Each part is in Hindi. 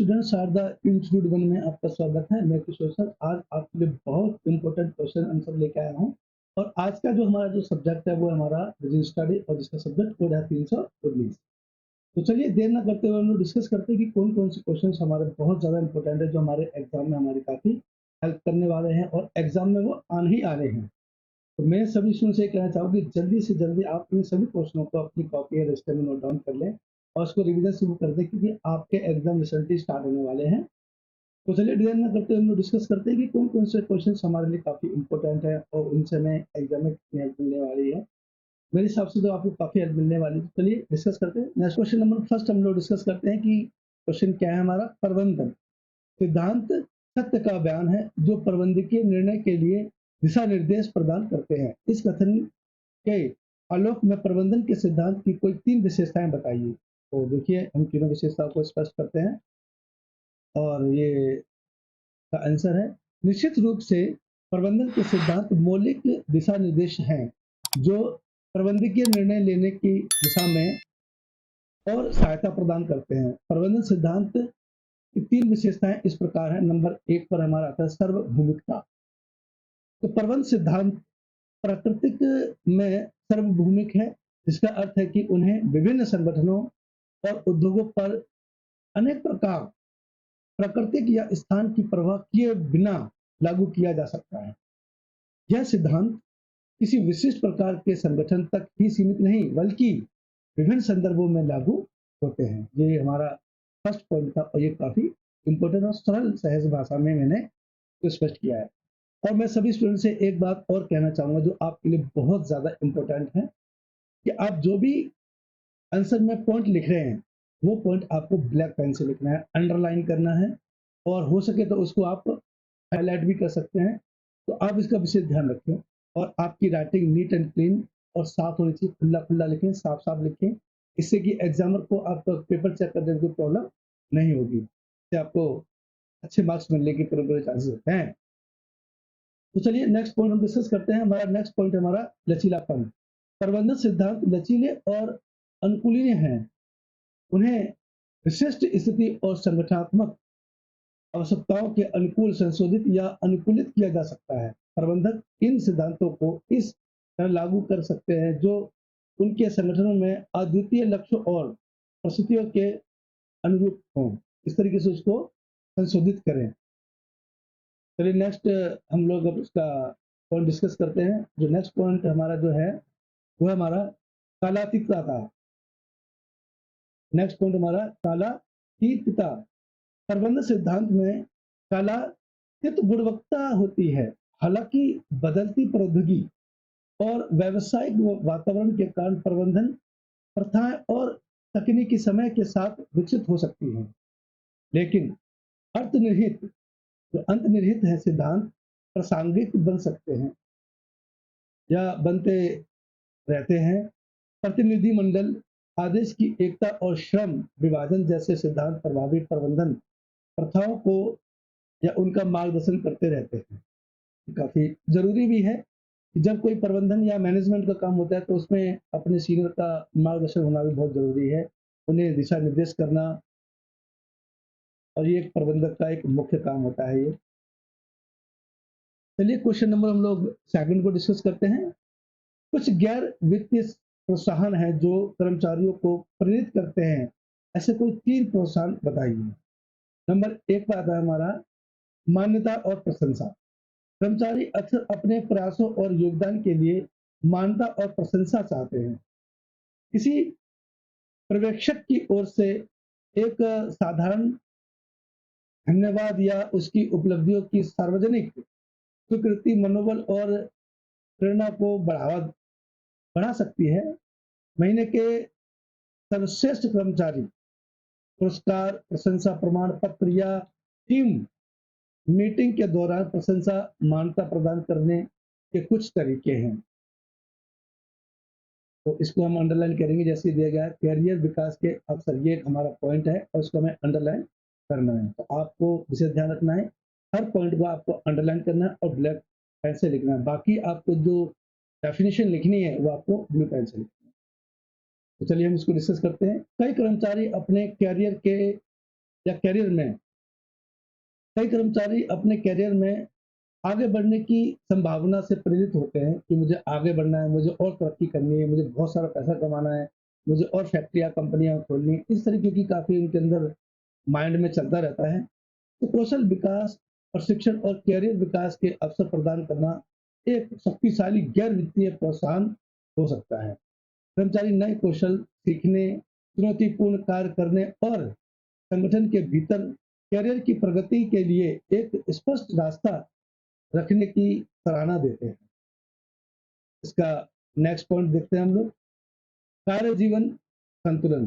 Students are the institute one में आपका स्वागत है। मैं किशोर सर आज आपके लिए बहुत इंपॉर्टेंट क्वेश्चन आंसर लेके आया हूँ। और आज का जो हमारा जो सब्जेक्ट है वो हमारा बिजनेस स्टडी और जिसका सब्जेक्ट कोड है 319। तो चलिए देर ना करते हुए हम लोग डिस्कस करते हैं कि कौन कौन से क्वेश्चन हमारे बहुत ज़्यादा इंपॉर्टेंट है, जो हमारे एग्जाम में हमारी काफ़ी हेल्प करने वाले हैं और एग्जाम में वो आने ही आ रहे हैं। तो मैं सभी स्टूडेंट से कहना चाहूँगी जल्दी से जल्दी आप इन सभी क्वेश्चनों को अपनी कॉपी या रजिस्टर में नोट डाउन कर लें और उसको रिवीजन शुरू कर दें, क्योंकि आपके एग्जाम रिसेंटली स्टार्ट होने वाले हैं। तो चलिए देर ना करते हुए हम लोग डिस्कस करते हैं कि कौन कौन से क्वेश्चन हमारे लिए काफ़ी इंपॉर्टेंट है और उनसे हमें एग्जाम में कितनी हेल्प मिलने वाली है। मेरे हिसाब से तो आपको काफ़ी हेल्प मिलने वाली है। चलिए डिस्कस करते हैं। नेक्स्ट क्वेश्चन नंबर फर्स्ट हम लोग डिस्कस करते हैं कि क्वेश्चन क्या है हमारा। प्रबंधन सिद्धांत सत्य का बयान है जो प्रबंधकीय निर्णय के लिए दिशा निर्देश प्रदान करते हैं। इस कथन के आलोक में प्रबंधन के सिद्धांत की कोई 3 विशेषताएं बताइए। तो देखिए हम तीनों विशेषताओं को स्पष्ट करते हैं और ये का आंसर है। निश्चित रूप से प्रबंधन के सिद्धांत मौलिक दिशा निर्देश हैं जो प्रबंधकीय निर्णय लेने की दिशा में और सहायता प्रदान करते हैं। प्रबंधन सिद्धांत की 3 विशेषताएं इस प्रकार है। नंबर 1 पर हमारा आता है सार्वभौमिकता। तो प्रबंधन सिद्धांत प्राकृतिक में सार्वभौमिक है, जिसका अर्थ है कि उन्हें विभिन्न संगठनों और उद्योगों पर अनेक प्रकार प्राकृतिक या स्थान की परवाह किए बिना लागू किया जा सकता है। यह सिद्धांत किसी विशिष्ट प्रकार के संगठन तक ही सीमित नहीं बल्कि विभिन्न संदर्भों में लागू होते हैं। ये हमारा फर्स्ट पॉइंट था और ये काफी इंपॉर्टेंट और सरल सहज भाषा में मैंने स्पष्ट किया है। और मैं सभी स्टूडेंट से एक बात और कहना चाहूंगा जो आपके लिए बहुत ज्यादा इंपॉर्टेंट है कि आप जो भी आंसर में पॉइंट लिख रहे हैं वो पॉइंट आपको ब्लैक पेन से लिखना है, अंडरलाइन करना है और हो सके तो उसको आप हाईलाइट भी कर सकते हैं। तो आप इसका विशेष ध्यान रखें और आपकी राइटिंग नीट एंड क्लीन और साफ होनी चाहिए। खुला खुला लिखें, साफ साफ लिखें, इससे कि एग्जामर को आपका पेपर चेक करने में कोई प्रॉब्लम नहीं होगी। इससे आपको अच्छे मार्क्स मिलने के पूरे पूरे चांसेस होते हैं। तो चलिए नेक्स्ट पॉइंट हम डिस्कस करते हैं। हमारा नेक्स्ट पॉइंट हमारा लचीलापन। प्रबंधन सिद्धांत लचीले और अनुकूलनीय हैं। उन्हें विशिष्ट स्थिति और संगठनात्मक आवश्यकताओं के अनुकूल संशोधित या अनुकूलित किया जा सकता है। प्रबंधक इन सिद्धांतों को इस तरह लागू कर सकते हैं जो उनके संगठनों में अद्वितीय लक्ष्यों और परिस्थितियों के अनुरूप हों। इस तरीके से उसको संशोधित करें। चलिए नेक्स्ट हम लोग अब इसका पॉइंट डिस्कस करते हैं। जो नेक्स्ट पॉइंट हमारा जो है वो हमारा कालातीतता का। नेक्स्ट पॉइंट हमारा कालातीतता। प्रबंधन सिद्धांत में कालातीत गुणवत्ता होती है। हालांकि बदलती प्रौद्योगिकी और व्यावसायिक वातावरण के कारण प्रबंधन प्रथाएं और तकनीकी समय के साथ विकसित हो सकती हैं, लेकिन अंतर्निहित जो अंतर्निहित है सिद्धांत प्रासंगिक बन सकते हैं या बनते रहते हैं। प्रतिनिधिमंडल आदेश की एकता और श्रम विभाजन जैसे सिद्धांत प्रभावी प्रबंधन प्रथाओं को या उनका मार्गदर्शन करते रहते हैं। काफी जरूरी भी है कि जब कोई प्रबंधन या मैनेजमेंट का काम होता है तो उसमें अपने सीनियर का मार्गदर्शन होना भी बहुत जरूरी है, उन्हें दिशा निर्देश करना, और ये एक प्रबंधक का एक मुख्य काम होता है ये। चलिए क्वेश्चन नंबर हम लोग सेकंड को डिस्कस करते हैं। कुछ गैर वित्तीय प्रोत्साहन है जो कर्मचारियों को प्रेरित करते हैं। ऐसे कोई 3 प्रोत्साहन बताइए। नंबर 1 पर आता है हमारा मान्यता और प्रशंसा। कर्मचारी अक्सर अपने प्रयासों और योगदान के लिए मान्यता और प्रशंसा चाहते हैं। किसी पर्यवेक्षक की ओर से एक साधारण धन्यवाद या उसकी उपलब्धियों की सार्वजनिक स्वीकृति मनोबल और प्रेरणा को बढ़ा सकती है। महीने के सर्वश्रेष्ठ कर्मचारी पुरस्कार, प्रशंसा प्रमाण पत्र या टीम मीटिंग के दौरान प्रशंसा मान्यता प्रदान करने के कुछ तरीके हैं। तो इसको हम अंडरलाइन करेंगे जैसे दिया गया कैरियर विकास के अवसर। ये एक हमारा पॉइंट है और इसको हमें अंडरलाइन करना है। तो आपको विशेष ध्यान रखना है, हर पॉइंट को आपको अंडरलाइन करना है और ब्लैक पेन से लिखना है। बाकी आपको जो डेफिनेशन लिखनी है वो आपको ब्लू पेन से लिखनी है। तो चलिए हम इसको डिस्कस करते हैं। कई कर्मचारी अपने कैरियर के या करियर में कई कर्मचारी अपने करियर में आगे बढ़ने की संभावना से प्रेरित होते हैं कि मुझे आगे बढ़ना है, मुझे और तरक्की करनी है, मुझे बहुत सारा पैसा कमाना है, मुझे और फैक्ट्रियाँ, कंपनियाँ खोलनी है। इस तरीके की काफ़ी उनके अंदर माइंड में चलता रहता है। तो कौशल विकास, प्रशिक्षण और करियर विकास के अवसर प्रदान करना एक शक्तिशाली गैर वित्तीय प्रोत्साहन हो सकता है। कर्मचारी नए कौशल सीखने, चुनौतीपूर्ण कार्य करने और संगठन के भीतर करियर की प्रगति के लिए एक स्पष्ट रास्ता रखने की सराहना देते हैं। इसका नेक्स्ट पॉइंट देखते हैं हम लोग, कार्य जीवन संतुलन।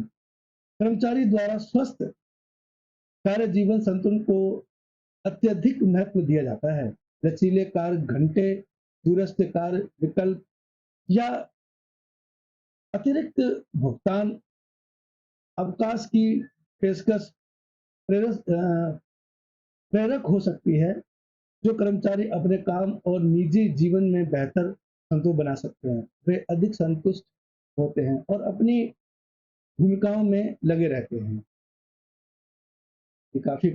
कर्मचारी द्वारा स्वस्थ कार्य जीवन संतुलन को अत्यधिक महत्व दिया जाता है। लचीले कार्य घंटे, दूरस्थ कार्य विकल्प या अतिरिक्त भुगतान अवकाश की पेशकश प्रेरक हो सकती है, जो कर्मचारी अपने काम और निजी जीवन में बेहतर संतुलन बना सकते हैं। वे अधिक संतुष्ट होते हैं और अपनी भूमिकाओं में लगे रहते हैं। ये काफ़ी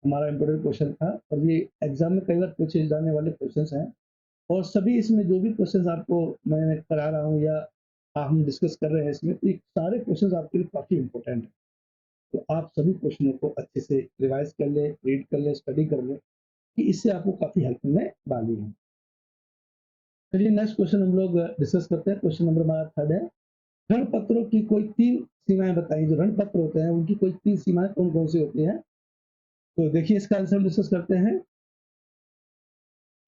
हमारा इम्पोर्टेंट क्वेश्चन था और ये एग्जाम में कई बार पूछे जाने वाले क्वेश्चंस हैं और सभी इसमें जो भी क्वेश्चंस आपको मैं करा रहा हूँ या हम डिस्कस कर रहे हैं इसमें, तो ये सारे क्वेश्चंस आपके लिए काफ़ी इम्पोर्टेंट हैं। तो आप सभी क्वेश्चनों को अच्छे से रिवाइज कर लें, रीड कर लें, स्टडी कर लें कि इससे आपको काफ़ी हेल्प मिलने वाली है। चलिए नेक्स्ट क्वेश्चन हम लोग डिस्कस करते हैं। क्वेश्चन नंबर हमारा थर्ड है, ऋण पत्रों की कोई 3 सीमाएँ बताइए। जो ऋण पत्र होते हैं उनकी कोई 3 सीमाएँ कौन-कौन सी होती हैं? तो देखिए इसका आंसर डिस्कस करते हैं।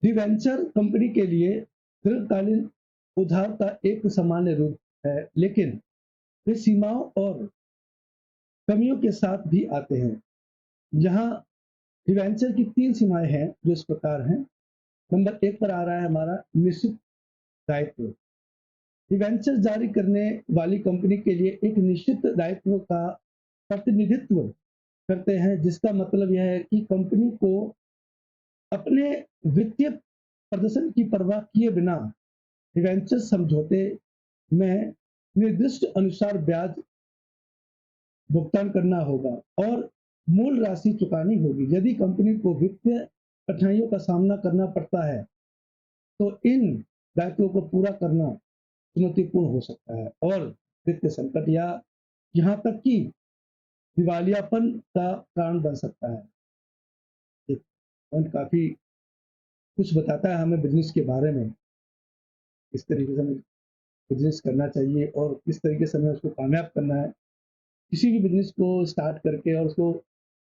डिवेंचर कंपनी के लिए दीर्घकालीन उधार का एक सामान्य रूप है, लेकिन वे सीमाओं और कमियों के साथ भी आते हैं। यहाँ डिवेंचर की 3 सीमाएँ हैं जो इस प्रकार हैं। नंबर 1 पर आ रहा है हमारा निश्चित दायित्व। डिवेंचर जारी करने वाली कंपनी के लिए एक निश्चित दायित्व का प्रतिनिधित्व करते हैं, जिसका मतलब यह है कि कंपनी को अपने वित्तीय प्रदर्शन की परवाह किए बिना डिवेंचर समझौते में निर्दिष्ट अनुसार ब्याज भुगतान करना होगा और मूल राशि चुकानी होगी। यदि कंपनी को वित्तीय कठिनाइयों का सामना करना पड़ता है, तो इन दायित्वों को पूरा करना चुनौतीपूर्ण हो सकता है और वित्तीय संकट या यहाँ तक कि दिवालियापन का कारण बन सकता है। ये पॉइंट काफ़ी कुछ बताता है हमें बिज़नेस के बारे में, किस तरीके से हमें बिज़नेस करना चाहिए और किस तरीके से हमें उसको कामयाब करना है। किसी भी बिज़नेस को स्टार्ट करके और उसको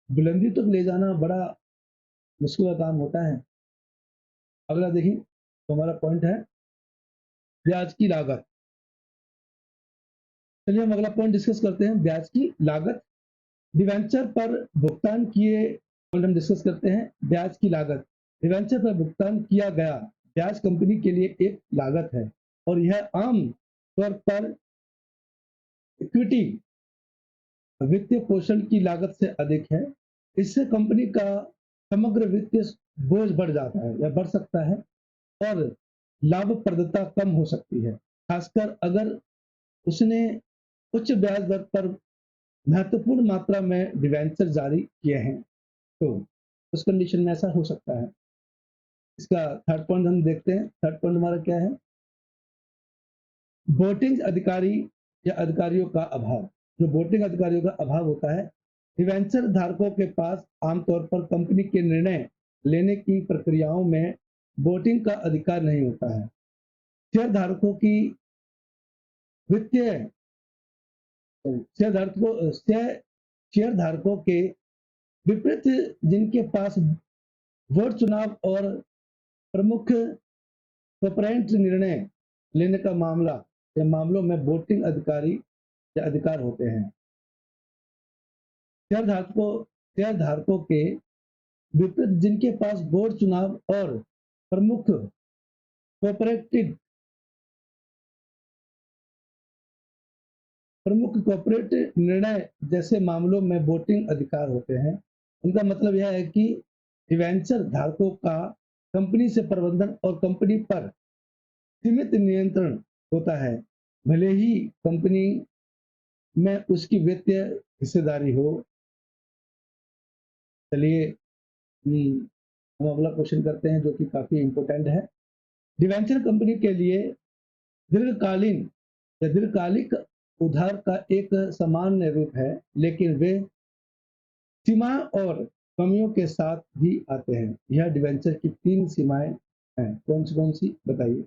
बुलंदी तक ले जाना बड़ा मुश्किल का काम होता है। अगला देखिए, तो हमारा पॉइंट है ब्याज की लागत। चलिए हम अगला पॉइंट डिस्कस करते हैं, ब्याज की लागत। डिवेंचर पर भुगतान किए पॉइंट हम डिस्कस करते हैं, ब्याज की लागत। डिवेंचर पर भुगतान किया गया ब्याज कंपनी के लिए एक लागत है और यह आम तौर पर इक्विटी वित्तीय पोषण की लागत से अधिक है। इससे कंपनी का समग्र वित्तीय बोझ बढ़ जाता है या बढ़ सकता है और लाभप्रदता कम हो सकती है, खासकर अगर उसने उच्च ब्याज दर पर महत्वपूर्ण मात्रा में डिवेंचर जारी किए हैं, तो उस कंडीशन में ऐसा हो सकता है। इसका थर्ड पॉइंट हम देखते हैं। थर्ड पॉइंट हमारा क्या है, वोटिंग अधिकारी या अधिकारियों का अभाव। जो वोटिंग अधिकारियों का अभाव होता है, डिवेंचर धारकों के पास आमतौर पर कंपनी के निर्णय लेने की प्रक्रियाओं में वोटिंग का अधिकार नहीं होता है। शेयर धारकों की वित्तीय शेयर धारकों के विपरीत, जिनके पास वोट चुनाव और प्रमुख कॉर्पोरेट निर्णय लेने का मामला या मामलों में वोटिंग अधिकारी या अधिकार होते हैं। शेयर धारकों के विपरीत, जिनके पास बोर्ड चुनाव और प्रमुख कॉर्पोरेट निर्णय जैसे मामलों में वोटिंग अधिकार होते हैं। उनका मतलब यह है कि डिवेंचर धारकों का कंपनी से प्रबंधन और कंपनी पर सीमित नियंत्रण होता है, भले ही कंपनी में उसकी वित्तीय हिस्सेदारी हो। चलिए हम अगला क्वेश्चन करते हैं जो कि काफी इंपॉर्टेंट है। डिवेंचर कंपनी के लिए दीर्घकालीन या दीर्घकालिक उधार का एक सामान्य रूप है, लेकिन वे सीमाएं और कमियों के साथ भी आते हैं। यह डिवेंचर की 3 सीमाएं हैं। कौन सी बताइए।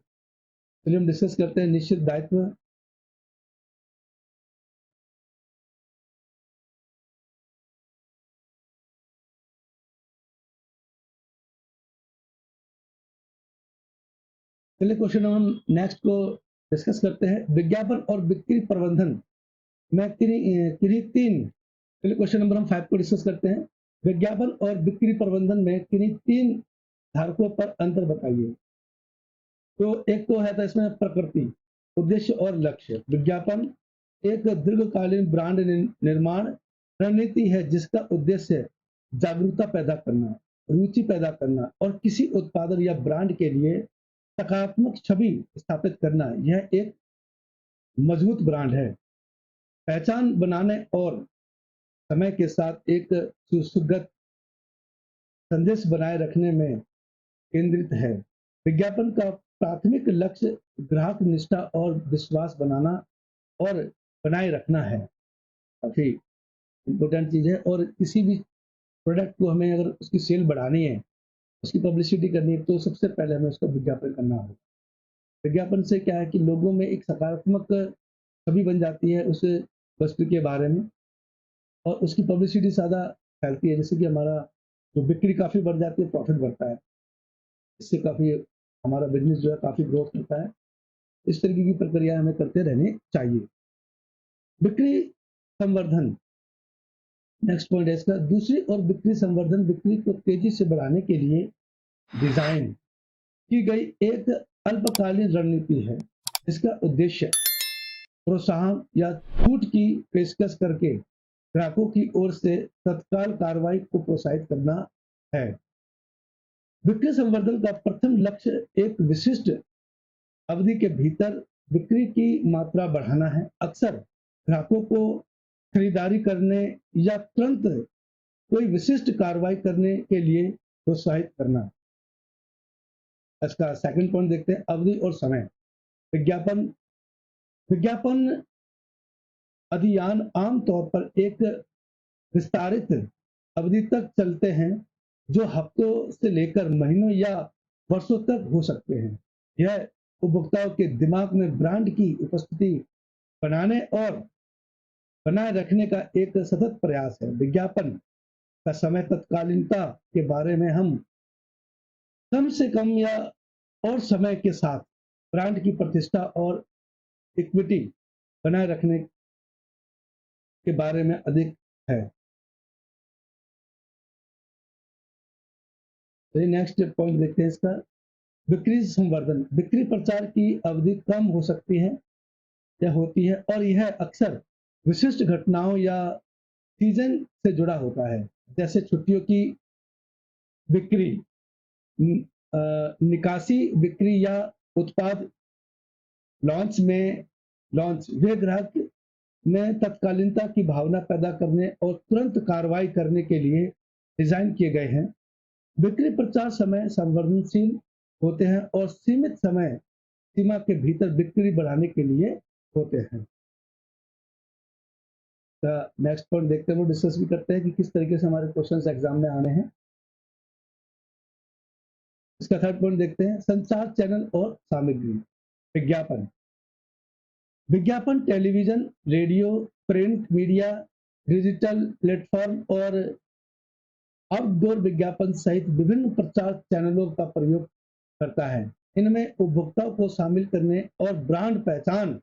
चलिए हम डिस्कस करते हैं। निश्चित दायित्व, चलिए क्वेश्चन हम नेक्स्ट को डिस्कस करते हैं। विज्ञापन और बिक्री प्रबंधन में किन्हीं तीन, चलिए क्वेश्चन नंबर हम 5 को डिस्कस करते हैं। विज्ञापन और बिक्री प्रबंधन में किन्हीं 3 धारकों पर अंतर बताइए। तो एक तो है था इसमें प्रकृति, उद्देश्य और लक्ष्य। विज्ञापन एक दीर्घकालीन ब्रांड निर्माण रणनीति है जिसका उद्देश्य जागरूकता पैदा करना, रुचि पैदा करना और किसी उत्पादन या ब्रांड के लिए सकारात्मक छवि स्थापित करना। यह एक मजबूत ब्रांड है, पहचान बनाने और समय के साथ एक सुसंगत संदेश बनाए रखने में केंद्रित है। विज्ञापन का प्राथमिक लक्ष्य ग्राहक निष्ठा और विश्वास बनाना और बनाए रखना है। काफी इंपॉर्टेंट चीज है। और किसी भी प्रोडक्ट को हमें अगर उसकी सेल बढ़ानी है, उसकी पब्लिसिटी करनी है, तो सबसे पहले हमें उसका विज्ञापन करना होगा। विज्ञापन से क्या है कि लोगों में एक सकारात्मक छवि बन जाती है उस वस्तु के बारे में, और उसकी पब्लिसिटी ज़्यादा फैलती है, जिससे कि हमारा जो बिक्री काफ़ी बढ़ जाती है, प्रॉफिट बढ़ता है। इससे काफ़ी हमारा बिजनेस जो है काफ़ी ग्रोथ करता है। इस तरीके की प्रक्रिया हमें करते रहनी चाहिए। बिक्री संवर्धन नेक्स्ट पॉइंट है इसका। दूसरी और बिक्री संवर्धन बिक्री को तेजी से बढ़ाने के लिए डिजाइन की गई एक अल्पकालीन रणनीति है। इसका उद्देश्य प्रोत्साहन या छूट की पेशकश करके ग्राहकों की ओर से तत्काल कार्रवाई को प्रोत्साहित करना है। बिक्री संवर्धन का प्रथम लक्ष्य एक विशिष्ट अवधि के भीतर बिक्री की मात्रा बढ़ाना है। अक्सर ग्राहकों को खरीदारी करने या तुरंत कोई विशिष्ट कार्रवाई करने के लिए प्रोत्साहित करना। इसका सेकंड पॉइंट देखते हैं, अवधि और समय। विज्ञापन विज्ञापन अभियान आमतौर पर एक विस्तारित अवधि तक चलते हैं, जो हफ्तों से लेकर महीनों या वर्षों तक हो सकते हैं। यह उपभोक्ताओं के दिमाग में ब्रांड की उपस्थिति बनाने और बनाए रखने का एक सतत प्रयास है। विज्ञापन का समय तत्कालीनता के बारे में हम कम से कम या और समय के साथ ब्रांड की प्रतिष्ठा और इक्विटी बनाए रखने के बारे में अधिक है। तो नेक्स्ट पॉइंट देखते हैं इसका। बिक्री संवर्धन बिक्री प्रचार की अवधि कम हो सकती है या होती है, और यह अक्सर विशिष्ट घटनाओं या सीजन से जुड़ा होता है, जैसे छुट्टियों की बिक्री, निकासी बिक्री या उत्पाद लॉन्च। वे ग्राहक में तत्कालीनता की भावना पैदा करने और तुरंत कार्रवाई करने के लिए डिजाइन किए गए हैं। बिक्री प्रचार समय संवेदनशील होते हैं और सीमित समय सीमा के भीतर बिक्री बढ़ाने के लिए होते हैं। नेक्स्ट पॉइंट देखते हैं, वो डिस्कस भी करते हैं कि किस तरीके से हमारे क्वेश्चंस एग्जाम में आने हैं। इसका थर्ड पॉइंट देखते हैं, संचार चैनल और सामग्री। विज्ञापन विज्ञापन television, radio, print media, digital platform और आउटडोर विज्ञापन सहित विभिन्न प्रचार चैनलों का प्रयोग करता है। इनमें उपभोक्ताओं को शामिल करने और ब्रांड पहचान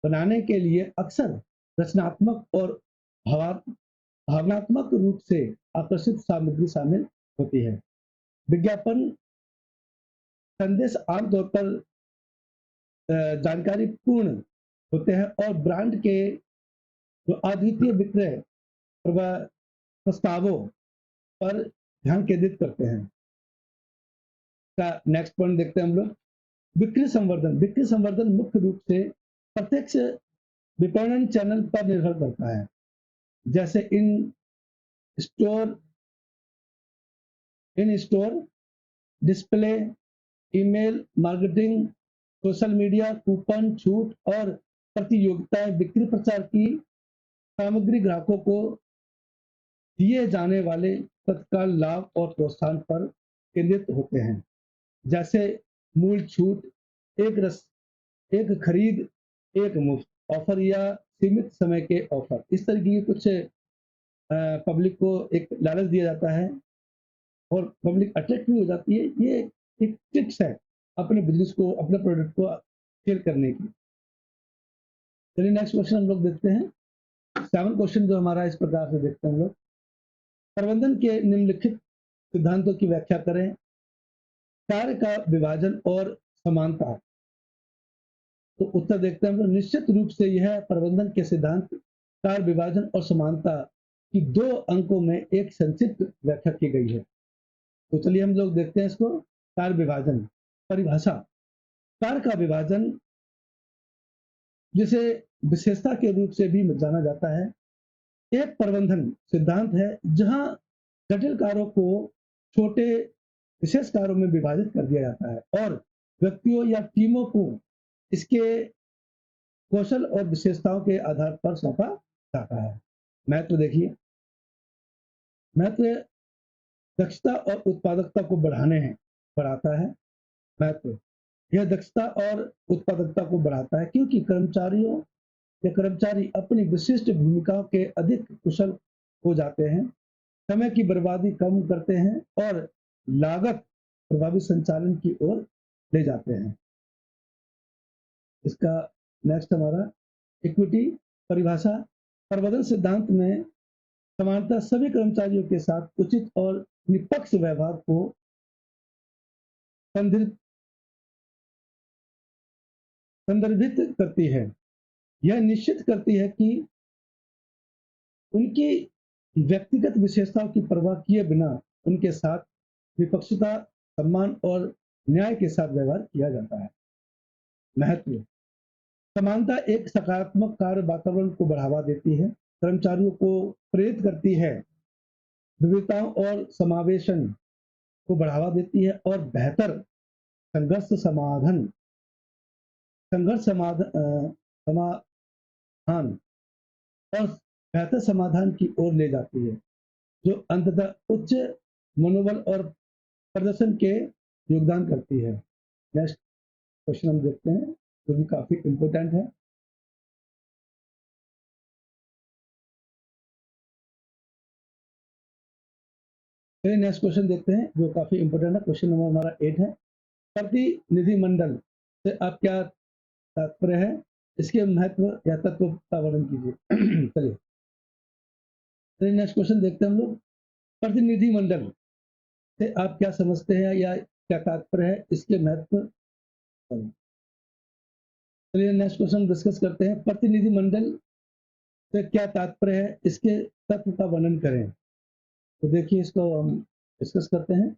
बनाने के लिए अक्सर रचनात्मक और भावनात्मक रूप से आकर्षित सामग्री शामिल होती है। विज्ञापन संदेश आमतौर पर जानकारी पूर्ण होते हैं और ब्रांड के जो अद्वितीय विक्रय प्रस्तावों पर ध्यान केंद्रित करते हैं। का नेक्स्ट पॉइंट देखते हैं हम लोग। बिक्री संवर्धन मुख्य रूप से प्रत्यक्ष विपणन चैनल पर निर्भर करता है, जैसे इन store in store, display, email marketing, social media, coupon, छूट और प्रतियोगिताएं, बिक्री प्रचार की सामग्री ग्राहकों को दिए जाने वाले तत्काल लाभ और प्रोत्साहन पर केंद्रित होते हैं, जैसे मूल छूट, एक रस एक खरीद एक मुफ्त ऑफर या सीमित समय के ऑफर। इस तरह की कुछ पब्लिक को एक लालच दिया जाता है और पब्लिक अट्रैक्ट भी हो जाती है। ये एक ट्रिक्स है अपने बिजनेस को, अपने प्रोडक्ट को सेल करने की। चलिए नेक्स्ट क्वेश्चन हम लोग देखते हैं। 7 क्वेश्चन जो हमारा इस प्रकार से देखते हैं हम लोग। प्रबंधन के निम्नलिखित सिद्धांतों की व्याख्या करें। कार्य का विभाजन और समानता। तो उत्तर देखते हैं हम लोग। निश्चित रूप से यह प्रबंधन के सिद्धांत कार्य विभाजन और समानता की 2 अंकों में एक संक्षिप्त व्याख्या की गई है। तो चलिए हम लोग देखते हैं इसको। कार्य विभाजन परिभाषा। कार्य का विभाजन, जिसे विशेषता के रूप से भी जाना जाता है, एक प्रबंधन सिद्धांत है जहां जटिल कार्यों को छोटे विशेष कार्यों में विभाजित कर दिया जाता है और व्यक्तियों या टीमों को इसके कौशल और विशेषताओं के आधार पर सौंपा जाता है। महत्व देखिए। महत्व दक्षता और उत्पादकता को बढ़ाता है। महत्व यह दक्षता और उत्पादकता को बढ़ाता है क्योंकि कर्मचारी अपनी विशिष्ट भूमिकाओं के अधिक कुशल हो जाते हैं, समय की बर्बादी कम करते हैं और लागत प्रभावी संचालन की ओर ले जाते हैं। इसका नेक्स्ट हमारा इक्विटी परिभाषा। प्रबंधन सिद्धांत में समानता सभी कर्मचारियों के साथ उचित और निष्पक्ष व्यवहार को संदर्भित करती है। यह निश्चित करती है कि उनकी व्यक्तिगत विशेषताओं की परवाह किए बिना उनके साथ निष्पक्षता, सम्मान और न्याय के साथ व्यवहार किया जाता है। महत्व समानता एक सकारात्मक कार्य वातावरण को बढ़ावा देती है, कर्मचारियों को प्रेरित करती है, विविधताओं और समावेशन को बढ़ावा देती है और बेहतर संघर्ष समाधान और बेहतर समाधान की ओर ले जाती है, जो अंततः उच्च मनोबल और प्रदर्शन के योगदान करती है। नेक्स्ट क्वेश्चन हम देखते हैं जो भी काफी इंपोर्टेंट है। चलिए नेक्स्ट क्वेश्चन देखते हैं जो काफी इंपोर्टेंट है। क्वेश्चन नंबर हमारा 8 है। प्रतिनिधिमंडल से आप क्या तात्पर्य है, इसके महत्व या तत्व का वर्णन कीजिए। चलिए नेक्स्ट क्वेश्चन देखते हैं हम लोग। प्रतिनिधिमंडल से आप क्या समझते हैं या क्या तात्पर्य है, इसके महत्व। चलिए नेक्स्ट क्वेश्चन डिस्कस करते हैं। प्रतिनिधिमंडल से क्या तात्पर्य है, इसके तत्व का वर्णन करें। तो देखिए इसको हम डिस्कस करते हैं।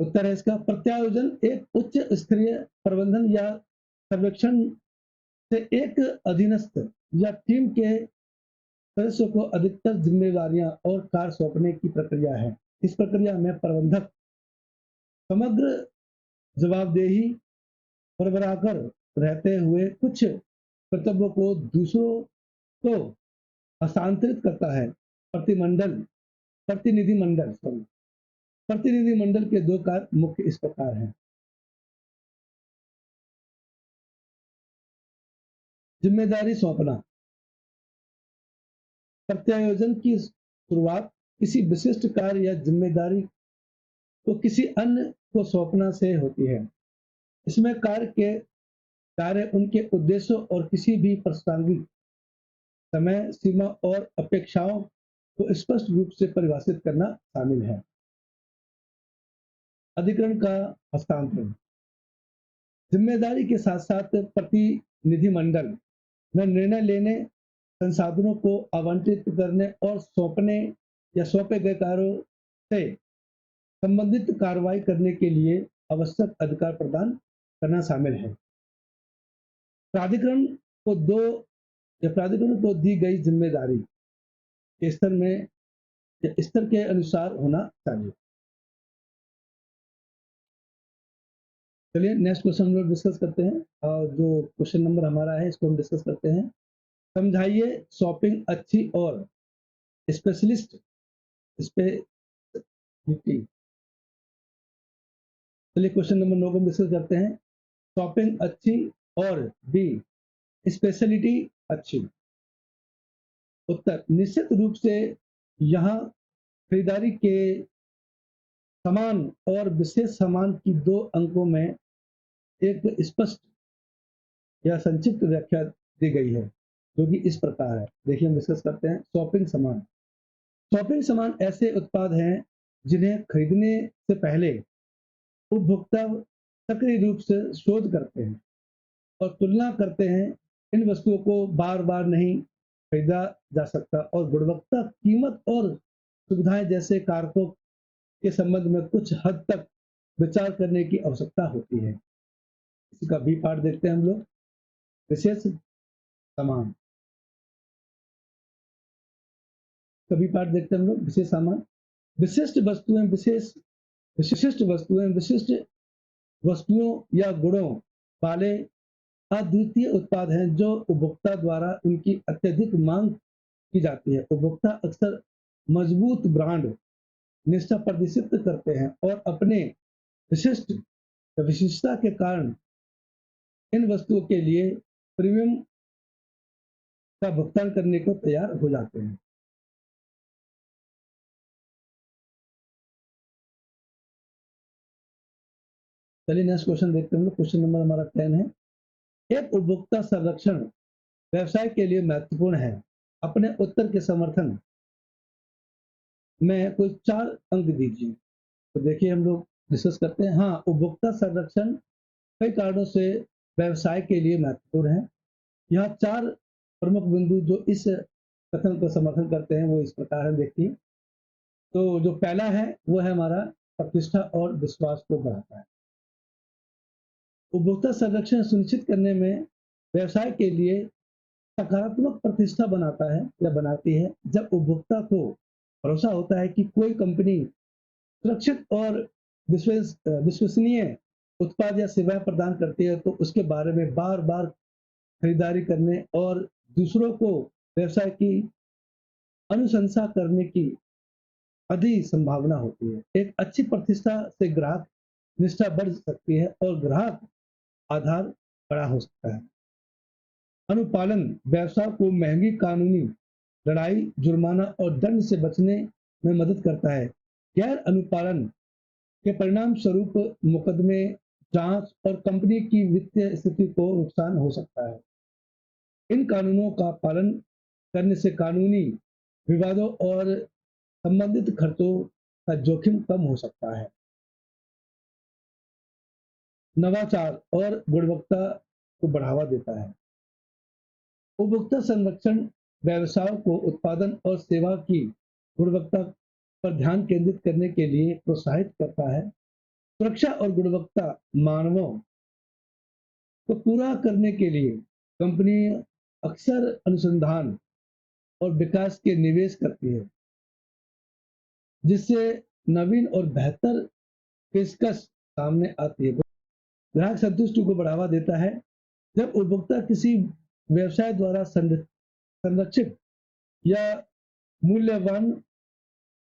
उत्तर है इसका, प्रत्यायोजन एक उच्च स्तरीय प्रबंधन या सर्वेक्षण से एक अधीनस्थ या टीम के सदस्यों को अधिकतर जिम्मेदारियां और कार्य सौंपने की प्रक्रिया है। इस प्रक्रिया में प्रबंधक समग्र जवाबदेही बरकरार रहते हुए कुछ कर्तव्यों को दूसरों को हस्तांतरित करता है। प्रतिनिधिमंडल के 2 कार्य मुख्य इस प्रकार हैं। जिम्मेदारी सौंपना। प्रत्यायोजन की शुरुआत किसी विशिष्ट कार्य या जिम्मेदारी को किसी अन्य को सौंपना से होती है। इसमें कार्य उनके उद्देश्यों और किसी भी प्रासंगिक समय सीमा और अपेक्षाओं को स्पष्ट रूप से परिभाषित करना शामिल है। अधिग्रहण का हस्तांतरण। जिम्मेदारी के साथ साथ प्रतिनिधिमंडल में निर्णय लेने, संसाधनों को आवंटित करने और सौंपे गए कार्यों से संबंधित कार्रवाई करने के लिए आवश्यक अधिकार प्रदान करना शामिल है। प्राधिकरण को 2 या प्राधिकरण को दी गई जिम्मेदारी के स्तर के अनुसार होना चाहिए। चलिए नेक्स्ट क्वेश्चन हम लोग डिस्कस करते हैं, और जो क्वेश्चन नंबर हमारा है इसको हम डिस्कस करते हैं। समझाइए शॉपिंग अच्छी और स्पेशलिस्ट स्पेशलिटी। चलिए क्वेश्चन नंबर 9 को डिस्कस करते हैं। शॉपिंग अच्छी और बी स्पेशलिटी अच्छी। उत्तर निश्चित रूप से यहाँ खरीदारी के समान और विशेष सामान की 2 अंकों में एक स्पष्ट या संक्षिप्त व्याख्या दी गई है, जो कि इस प्रकार है। देखिए हम डिस्कस करते हैं। शॉपिंग सामान ऐसे उत्पाद हैं जिन्हें खरीदने से पहले उपभोक्ता सक्रिय रूप से शोध करते हैं और तुलना करते हैं। इन वस्तुओं को बार बार नहीं खरीदा जा सकता और गुणवत्ता, कीमत और सुविधाएं जैसे कारकों के संबंध में कुछ हद तक विचार करने की आवश्यकता होती है। इसी का बी पार्ट देखते हैं हम लोग। विशेष सामान, कभी पार्ट देखते हैं हम लोग। विशेष सामान विशिष्ट वस्तुएं, विशिष्ट वस्तुएं विशिष्ट वस्तुओं या गुणों वाले अद्वितीय उत्पाद हैं जो उपभोक्ता द्वारा उनकी अत्यधिक मांग की जाती है। उपभोक्ता अक्सर मजबूत ब्रांड निष्ठा प्रदर्शित करते हैं और अपने विशिष्टता के कारण इन वस्तुओं के लिए प्रीमियम का भुगतान करने को तैयार हो जाते हैं। चलिए नेक्स्ट क्वेश्चन देखते हैं। क्वेश्चन नंबर हमारा 10 है। एक उपभोक्ता संरक्षण व्यवसाय के लिए महत्वपूर्ण है। अपने उत्तर के समर्थन में कोई 4 अंक दीजिए। तो देखिए हम लोग डिस्कस करते हैं। हाँ, उपभोक्ता संरक्षण कई कारणों से व्यवसाय के लिए महत्वपूर्ण है। यहाँ 4 प्रमुख बिंदु जो इस कथन को समर्थन करते हैं वो इस प्रकार है। देखिए, तो जो पहला है वो है हमारा प्रतिष्ठा और विश्वास को बढ़ाता है। उपभोक्ता संरक्षण सुनिश्चित करने में व्यवसाय के लिए सकारात्मक प्रतिष्ठा बनाता है या बनाती है। जब उपभोक्ता को भरोसा होता है कि कोई कंपनी सुरक्षित और विश्वसनीय उत्पाद या सेवाएं प्रदान करती है, तो उसके बारे में बार बार खरीदारी करने और दूसरों को व्यवसाय की अनुशंसा करने की अधिक संभावना होती है। एक अच्छी प्रतिष्ठा से ग्राहक निष्ठा बढ़ सकती है और ग्राहक आधार बड़ा हो सकता है। अनुपालन व्यवसाय को महंगी कानूनी लड़ाई, जुर्माना और दंड से बचने में मदद करता है। गैर अनुपालन के परिणाम स्वरूप मुकदमे, जांच और कंपनी की वित्तीय स्थिति को नुकसान हो सकता है। इन कानूनों का पालन करने से कानूनी विवादों और संबंधित खर्चों का जोखिम कम हो सकता है। नवाचार और गुणवत्ता को बढ़ावा देता है। उपभोक्ता संरक्षण व्यवसायों को उत्पादन और सेवा की गुणवत्ता पर ध्यान केंद्रित करने के लिए प्रोत्साहित करता है। सुरक्षा और गुणवत्ता मानकों को पूरा करने के लिए कंपनी अक्सर अनुसंधान और विकास के निवेश करती है, जिससे नवीन और बेहतर पेशकश सामने आती है। ग्राहक संतुष्टि को बढ़ावा देता है। जब उपभोक्ता किसी व्यवसाय द्वारा संरक्षित या मूल्यवान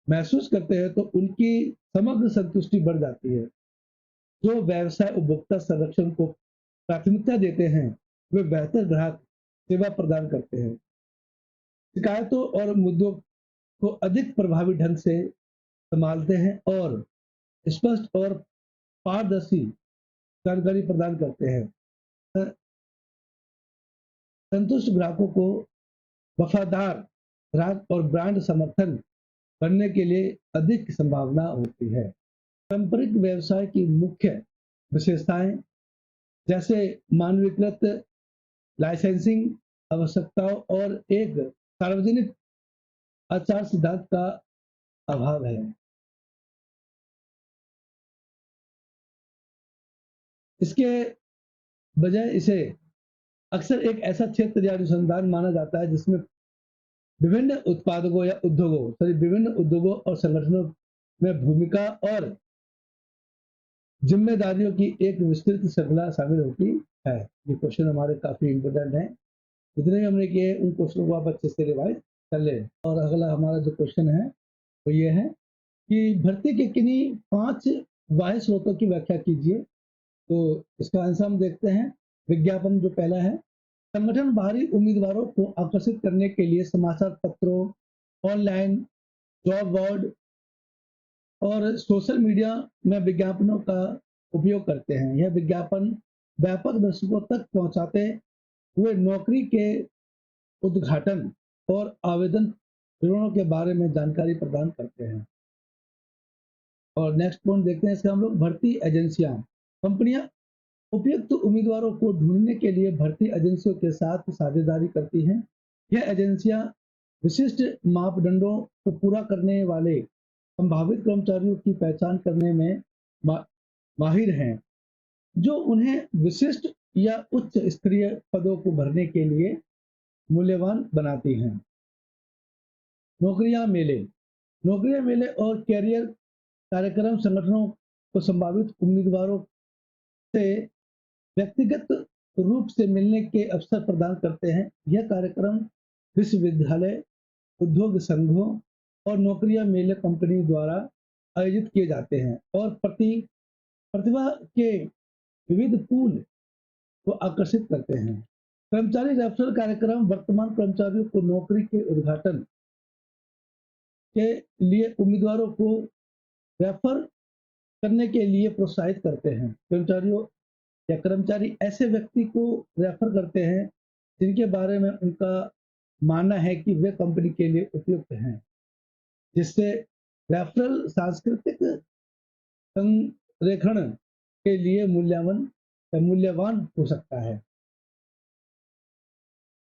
महसूस करते हैं, तो उनकी समग्र संतुष्टि बढ़ जाती है। जो व्यवसाय उपभोक्ता संरक्षण को प्राथमिकता देते हैं, वे बेहतर ग्राहक सेवा प्रदान करते हैं, शिकायतों और मुद्दों को अधिक प्रभावी ढंग से संभालते हैं और स्पष्ट और पारदर्शी जानकारी प्रदान करते हैं। संतुष्ट ग्राहकों को वफादार ग्राहक और ब्रांड समर्थन बनने के लिए अधिक संभावना होती है। पारंपरिक व्यवसाय की मुख्य विशेषताएं जैसे मानवीकृत लाइसेंसिंग आवश्यकताओं और एक सार्वजनिक आचार सिद्धांत का अभाव है। इसके बजाय इसे अक्सर एक ऐसा क्षेत्र या अनुसंधान माना जाता है जिसमें विभिन्न उद्योगों और संगठनों में भूमिका और जिम्मेदारियों की एक विस्तृत श्रृंखला शामिल होती है। ये क्वेश्चन हमारे काफी इंपोर्टेंट हैं। जितने भी हमने किए उन क्वेश्चनों को आप अच्छे से रिवाइज कर ले। और अगला हमारा जो क्वेश्चन है वो ये है कि भर्ती के किन्हीं 5 बाह्य स्रोतों की व्याख्या कीजिए। तो इसका आंसर हम देखते हैं। विज्ञापन जो पहला है, संगठन बाहरी उम्मीदवारों को आकर्षित करने के लिए समाचार पत्रों, ऑनलाइन जॉब बोर्ड और सोशल मीडिया में विज्ञापनों का उपयोग करते हैं। यह विज्ञापन व्यापक दर्शकों तक पहुंचाते हुए नौकरी के उद्घाटन और आवेदन विवरणों के बारे में जानकारी प्रदान करते हैं। और नेक्स्ट पॉइंट देखते हैं इसका हम लोग। भर्ती एजेंसियां, कंपनियां उपयुक्त उम्मीदवारों को ढूंढने के लिए भर्ती एजेंसियों के साथ साझेदारी करती हैं। यह एजेंसियां विशिष्ट मापदंडों को पूरा करने वाले संभावित कर्मचारियों की पहचान करने में माहिर हैं, जो उन्हें विशिष्ट या उच्च स्तरीय पदों को भरने के लिए मूल्यवान बनाती हैं। नौकरियां मेले और कैरियर कार्यक्रम संगठनों को संभावित उम्मीदवारों से व्यक्तिगत रूप से मिलने के अवसर प्रदान करते हैं। यह कार्यक्रम विश्वविद्यालय, उद्योग संघों और नौकरियां मेले कंपनी द्वारा आयोजित किए जाते हैं और प्रतिभा के विविध पूल को आकर्षित करते हैं। कर्मचारी रेफरल कार्यक्रम वर्तमान कर्मचारियों को नौकरी के उद्घाटन के लिए उम्मीदवारों को रेफर करने के लिए प्रोत्साहित करते हैं। कर्मचारी ऐसे व्यक्ति को रेफर करते हैं जिनके बारे में उनका मानना है कि वे कंपनी के लिए उपयुक्त हैं, जिससे रेफरल सांस्कृतिक संरेखण के लिए मूल्यवान हो सकता है।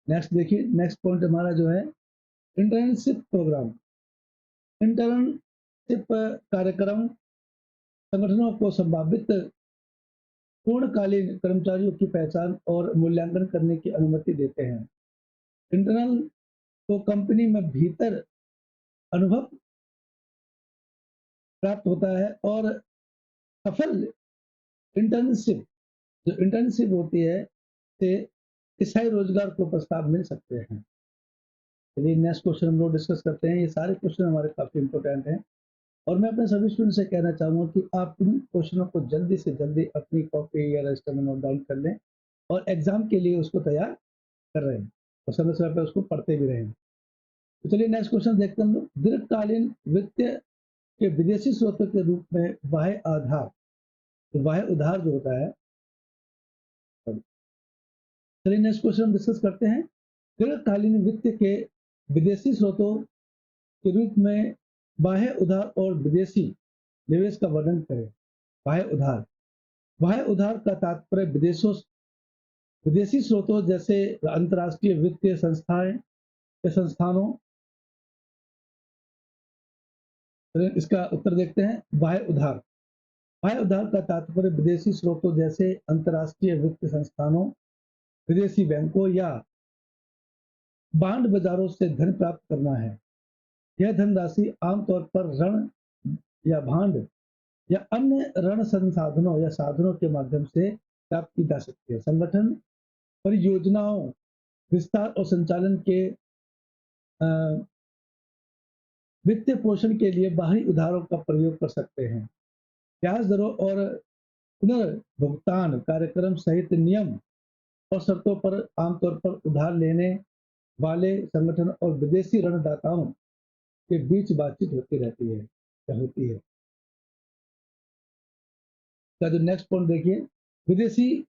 नेक्स्ट देखिए, नेक्स्ट पॉइंट हमारा जो है इंटर्नशिप प्रोग्राम। इंटर्नशिप कार्यक्रम संगठनों को संभावित पूर्णकालीन कर्मचारियों की पहचान और मूल्यांकन करने की अनुमति देते हैं। इंटर्नल को कंपनी में भीतर अनुभव प्राप्त होता है और सफल इंटर्नशिप होती है से स्थायी रोजगार को प्रस्ताव मिल सकते हैं। चलिए नेक्स्ट क्वेश्चन हम लोग डिस्कस करते हैं। ये सारे क्वेश्चन हमारे काफी इंपॉर्टेंट हैं और मैं अपने सभी स्टूडेंट से कहना चाहूँगा कि आप इन क्वेश्चनों को जल्दी से जल्दी अपनी कॉपी या रजिस्टर में नोट डाउन कर लें और एग्जाम के लिए उसको तैयार कर रहे हैं और समय समय पर उसको पढ़ते भी रहें। तो चलिए नेक्स्ट क्वेश्चन देखते हैं हम लोग। दीर्घकालीन वित्त के विदेशी स्रोतों के रूप में बाह्य आधार, तो बाह्य उधार जो होता है। चलिए नेक्स्ट क्वेश्चन हम डिस्कस करते हैं। दीर्घकालीन वित्त के विदेशी स्रोतों के रूप में बाह्य उधार और विदेशी निवेश का वर्णन करें। बाह्य उधार का तात्पर्य विदेशी स्रोतों जैसे अंतर्राष्ट्रीय वित्तीय संस्थानों। इसका उत्तर देखते हैं। बाह्य उधार का तात्पर्य विदेशी स्रोतों जैसे अंतर्राष्ट्रीय वित्तीय संस्थानों, विदेशी बैंकों या बांड बाजारों से धन प्राप्त करना है। यह धनराशि आमतौर पर ऋण या बांड या अन्य ऋण संसाधनों या साधनों के माध्यम से प्राप्त की जा सकती है। संगठन परियोजनाओं विस्तार और संचालन के वित्तीय पोषण के लिए बाहरी उधारों का प्रयोग कर सकते हैं। ब्याज दरों और पुनर्भुगतान कार्यक्रम सहित नियम और शर्तों पर आमतौर पर उधार लेने वाले संगठन और विदेशी ऋणदाताओं के बीच बातचीत होती रहती है या होती है। का जो नेक्स्ट पॉइंट देखिए, विदेशी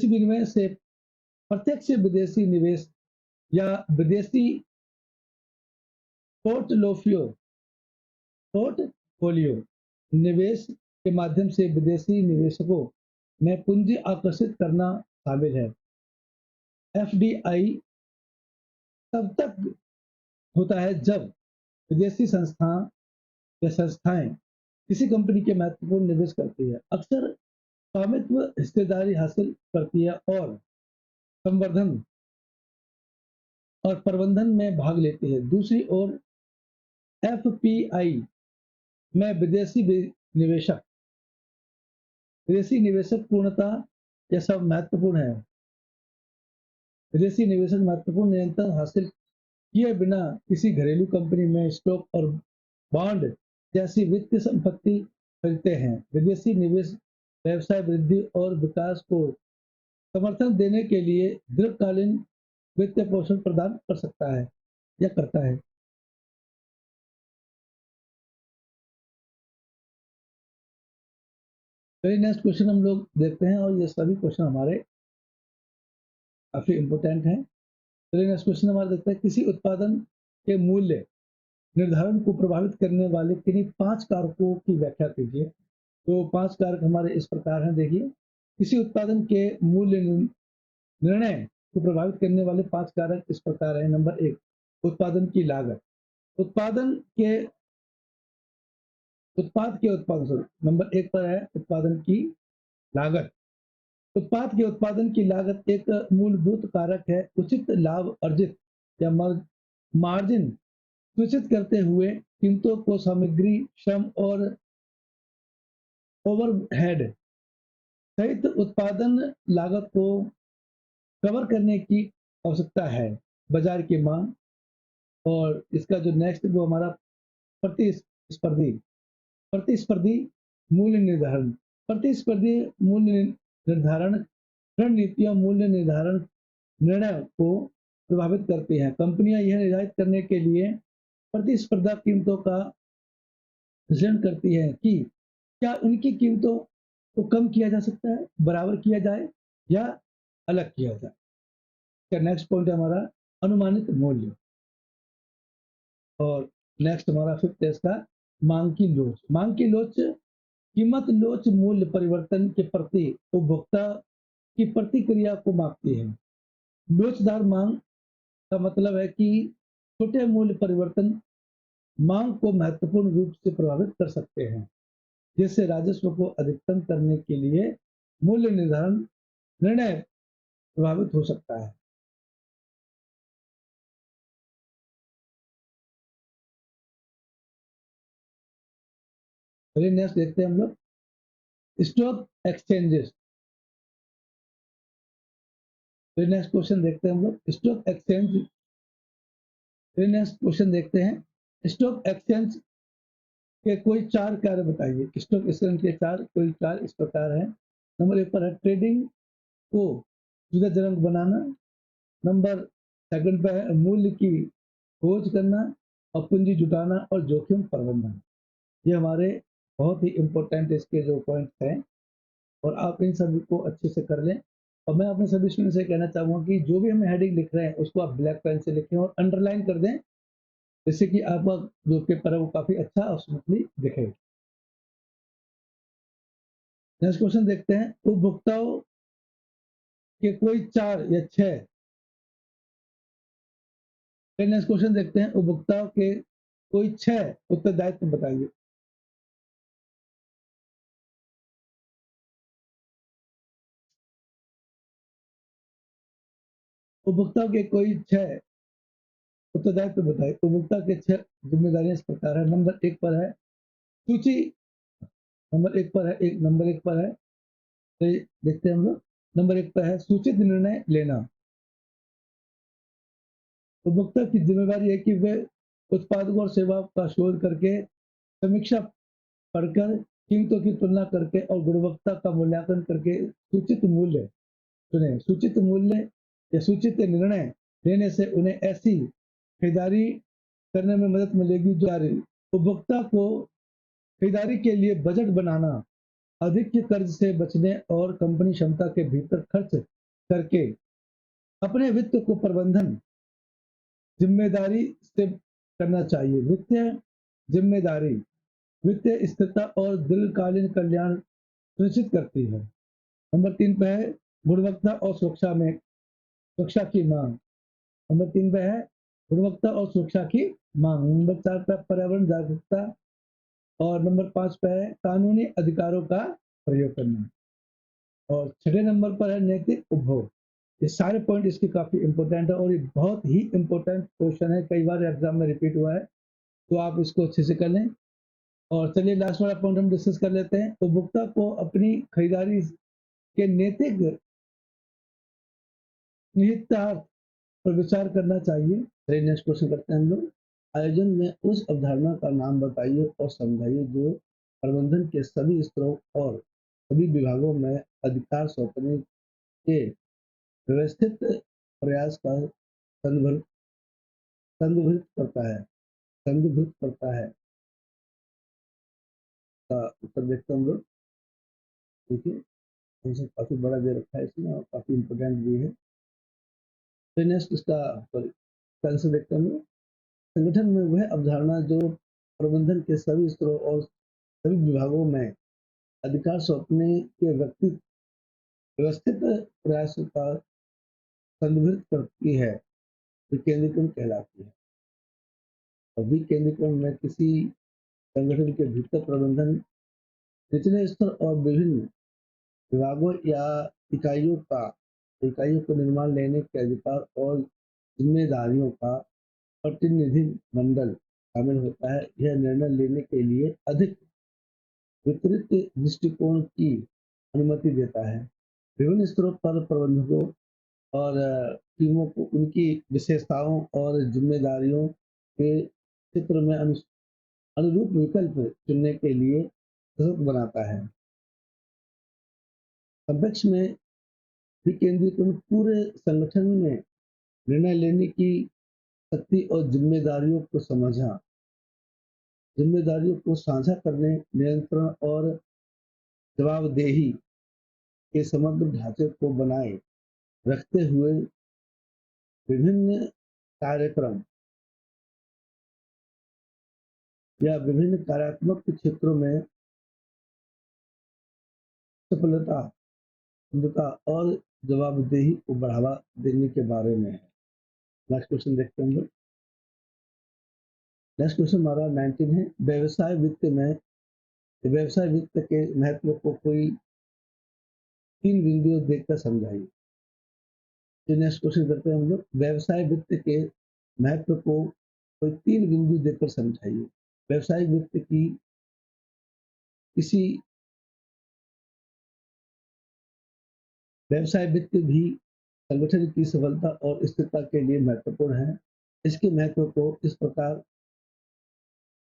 विनिमय से प्रत्यक्ष विदेशी निवेश या विदेशी पोर्टफोलियो निवेश के माध्यम से विदेशी निवेशकों में पूंजी आकर्षित करना शामिल है। एफडीआई तब तक होता है जब विदेशी संस्थाएं किसी कंपनी के महत्वपूर्ण निवेश करती है, अक्सर स्वामित्व हिस्सेदारी हासिल करती है और संवर्धन और प्रबंधन में भाग लेती है। दूसरी ओर एफपीआई में विदेशी निवेशक पूर्णतः यह सब महत्वपूर्ण है। विदेशी निवेशक महत्वपूर्ण नियंत्रण हासिल किए बिना किसी घरेलू कंपनी में स्टॉक और बॉन्ड जैसी वित्तीय संपत्ति खरीदते हैं। विदेशी निवेश व्यवसाय वृद्धि और विकास को समर्थन देने के लिए दीर्घकालीन वित्तीय पोषण प्रदान कर सकता है या करता है। चलिए नेक्स्ट क्वेश्चन हम लोग देखते हैं और ये सभी क्वेश्चन हमारे काफी इंपोर्टेंट हैं। चलिए नेक्स्ट क्वेश्चन हमारा देखते हैं, किसी उत्पादन के मूल्य निर्धारण को प्रभावित करने वाले किन्हीं 5 कारकों की व्याख्या कीजिए। तो 5 कारक हमारे इस प्रकार हैं, देखिए। किसी उत्पादन के मूल्य निर्णय को प्रभावित करने वाले 5 कारक इस प्रकार हैं। नंबर 1, उत्पादन की लागत। नंबर 1 पर है उत्पादन की लागत। उत्पाद के उत्पादन की लागत एक मूलभूत कारक है। उचित लाभ अर्जित या मार्जिन सुनिश्चित करते हुए कीमतों को सामग्री, श्रम और ओवरहेड सहित उत्पादन लागत को कवर करने की आवश्यकता है। बाजार की मांग और इसका जो नेक्स्ट वो हमारा प्रतिस्पर्धी प्रतिस्पर्धी मूल्य निर्धारण। प्रतिस्पर्धी मूल्य निर्धारण रणनीतियां मूल्य निर्धारण निर्णय को प्रभावित करती हैं। कंपनियां यह निर्धारित करने के लिए प्रतिस्पर्धा कीमतों का विश्लेषण करती हैं कि क्या उनकी कीमतों को कम किया जा सकता है, बराबर किया जाए या अलग किया जाए। नेक्स्ट पॉइंट है हमारा अनुमानित मूल्य। और नेक्स्ट हमारा 5th है इसका मांग की लोच। मांग की लोच कीमत लोच मूल्य परिवर्तन के प्रति उपभोक्ता की प्रतिक्रिया को मापती है। लोचदार मांग का मतलब है कि छोटे मूल्य परिवर्तन मांग को महत्वपूर्ण रूप से प्रभावित कर सकते हैं, जिससे राजस्व को अधिकतम करने के लिए मूल्य निर्धारण निर्णय प्रभावित हो सकता है। चलिए नेक्स्ट देखते हैं हम लोग स्टॉक एक्सचेंजेस। नेक्स्ट क्वेश्चन देखते हैं हम लोग स्टॉक एक्सचेंज। नेक्स्ट क्वेश्चन देखते हैं स्टॉक एक्सचेंज के कोई 4 कार्य बताइए। स्टॉक एक्सचेंज के कोई चार इस प्रकार है। नंबर 1 पर है ट्रेडिंग को सुविधाजनक बनाना। नंबर 2 पर है मूल्य की खोज करना और पूंजी जुटाना और जोखिम प्रबंधन। ये हमारे बहुत ही इंपॉर्टेंट इसके जो पॉइंट्स हैं और आप इन सभी को अच्छे से कर लें। और मैं अपने सभी स्टूडेंट से कहना चाहूँगा कि जो भी हमें हेडिंग लिख रहे हैं उसको आप ब्लैक पेन से लिखें और अंडरलाइन कर दें, जिससे कि आपका जो पेपर है वो काफी अच्छा और स्मूथली दिखे। नेक्स्ट क्वेश्चन देखते हैं उपभोक्ताओं के कोई 4 या 6। नेक्स्ट क्वेश्चन देखते हैं उपभोक्ताओं के कोई 6 उत्तरदायित्व बताइए। उपभोक्ताओं के कोई 6 उत्तरदायित्व बताइए। उपभोक्ता के 6 जिम्मेदारियां इस प्रकार है। नंबर 1 पर है सूची। नंबर एक पर है तो देखते हैं हम लोग। नंबर 1 पर है सूचित निर्णय लेना। उपभोक्ता की जिम्मेदारी है कि वे उत्पादों और सेवाओं का शोध करके, समीक्षा पढ़कर, कीमतों की तुलना करके और गुणवत्ता का मूल्यांकन करके सूचित मूल्य या सूचित निर्णय लेने से उन्हें ऐसी खरीदारी करने में मदद मिलेगी जो उपभोक्ता को खरीदारी के लिए बजट बनाना, अधिक कर्ज से बचने और कंपनी क्षमता के भीतर खर्च करके अपने वित्त को प्रबंधन जिम्मेदारी से करना चाहिए। वित्तीय जिम्मेदारी वित्तीय स्थिरता और दीर्घकालीन कल्याण सुनिश्चित करती है। नंबर 3 पे है गुणवत्ता और सुरक्षा की मांग। नंबर 3 पे है गुणवत्ता और सुरक्षा की मांग। नंबर 4 पे पर्यावरण जागरूकता और नंबर 5 पे है कानूनी अधिकारों का प्रयोग करना। और 6 नंबर पर है नैतिक उपभोग। ये सारे पॉइंट इसके काफ़ी इंपॉर्टेंट है और ये बहुत ही इंपॉर्टेंट क्वेश्चन है, कई बार एग्जाम में रिपीट हुआ है, तो आप इसको अच्छे से कर लें। और चलिए लास्ट वाला पॉइंट हम डिस्कस कर लेते हैं। उपभोक्ता को अपनी खरीदारी के नैतिक निहितार्थ पर विचार करना चाहिए। चलिए नेक्स्ट क्वेश्चन करते हैं हम लोग। आयोजन में उस अवधारणा का नाम बताइए और समझाइए जो प्रबंधन के सभी स्तरों और सभी विभागों में अधिकार सौंपने के व्यवस्थित प्रयास का संदर्भित करता है। संदर्भित करता है का उत्तर देखते हैं हम लोग। देखिए आंसर काफी बड़ा दे रखा है इसमें और काफी इंपोर्टेंट भी है। तो नेक्स्ट इसका सॉरी आंसर देखते हैं हम लोग। संगठन में वह अवधारणा जो प्रबंधन के सभी स्तरों और सभी विभागों में अधिकार सौंपने के व्यवस्थित प्रयासों का संदर्भित करती है, विकेंद्रीकरण कहलाती है। और विकेंद्रीकरण में किसी संगठन के भीतर प्रबंधन निचले स्तर और विभिन्न विभागों या इकाइयों को निर्माण लेने के अधिकार और जिम्मेदारियों का प्रतिनिधि मंडल शामिल होता है। यह निर्णय लेने के लिए अधिक वितरित दृष्टिकोण की अनुमति देता है। विभिन्न स्तरों पर प्रबंधकों और टीमों को उनकी विशेषताओं और जिम्मेदारियों के क्षेत्र में अनुरूप विकल्प चुनने के लिए सशक्त बनाता है। अध्यक्ष में विकेंद्रीकरण पूरे संगठन में निर्णय लेने की शक्ति और जिम्मेदारियों को साझा करने, नियंत्रण और जवाबदेही के समग्र ढांचे को बनाए रखते हुए विभिन्न कार्यक्रम या विभिन्न कार्यात्मक क्षेत्रों में सफलता और जवाबदेही को बढ़ावा देने के बारे में है। नेक्स्ट क्वेश्चन देखते हैं हम लोग। नेक्स्ट क्वेश्चन हमारा 19 है। व्यवसाय वित्त के महत्व को कोई 3 बिंदुओं देखकर समझाइए। तो नेक्स्ट क्वेश्चन करते हैं हम लोग। व्यवसाय वित्त के महत्व को कोई 3 बिंदु देखकर समझाइए। व्यवसाय वित्त की किसी व्यवसाय वित्त भी संगठन की सफलता और स्थिरता के लिए महत्वपूर्ण है। इसके महत्व को इस प्रकार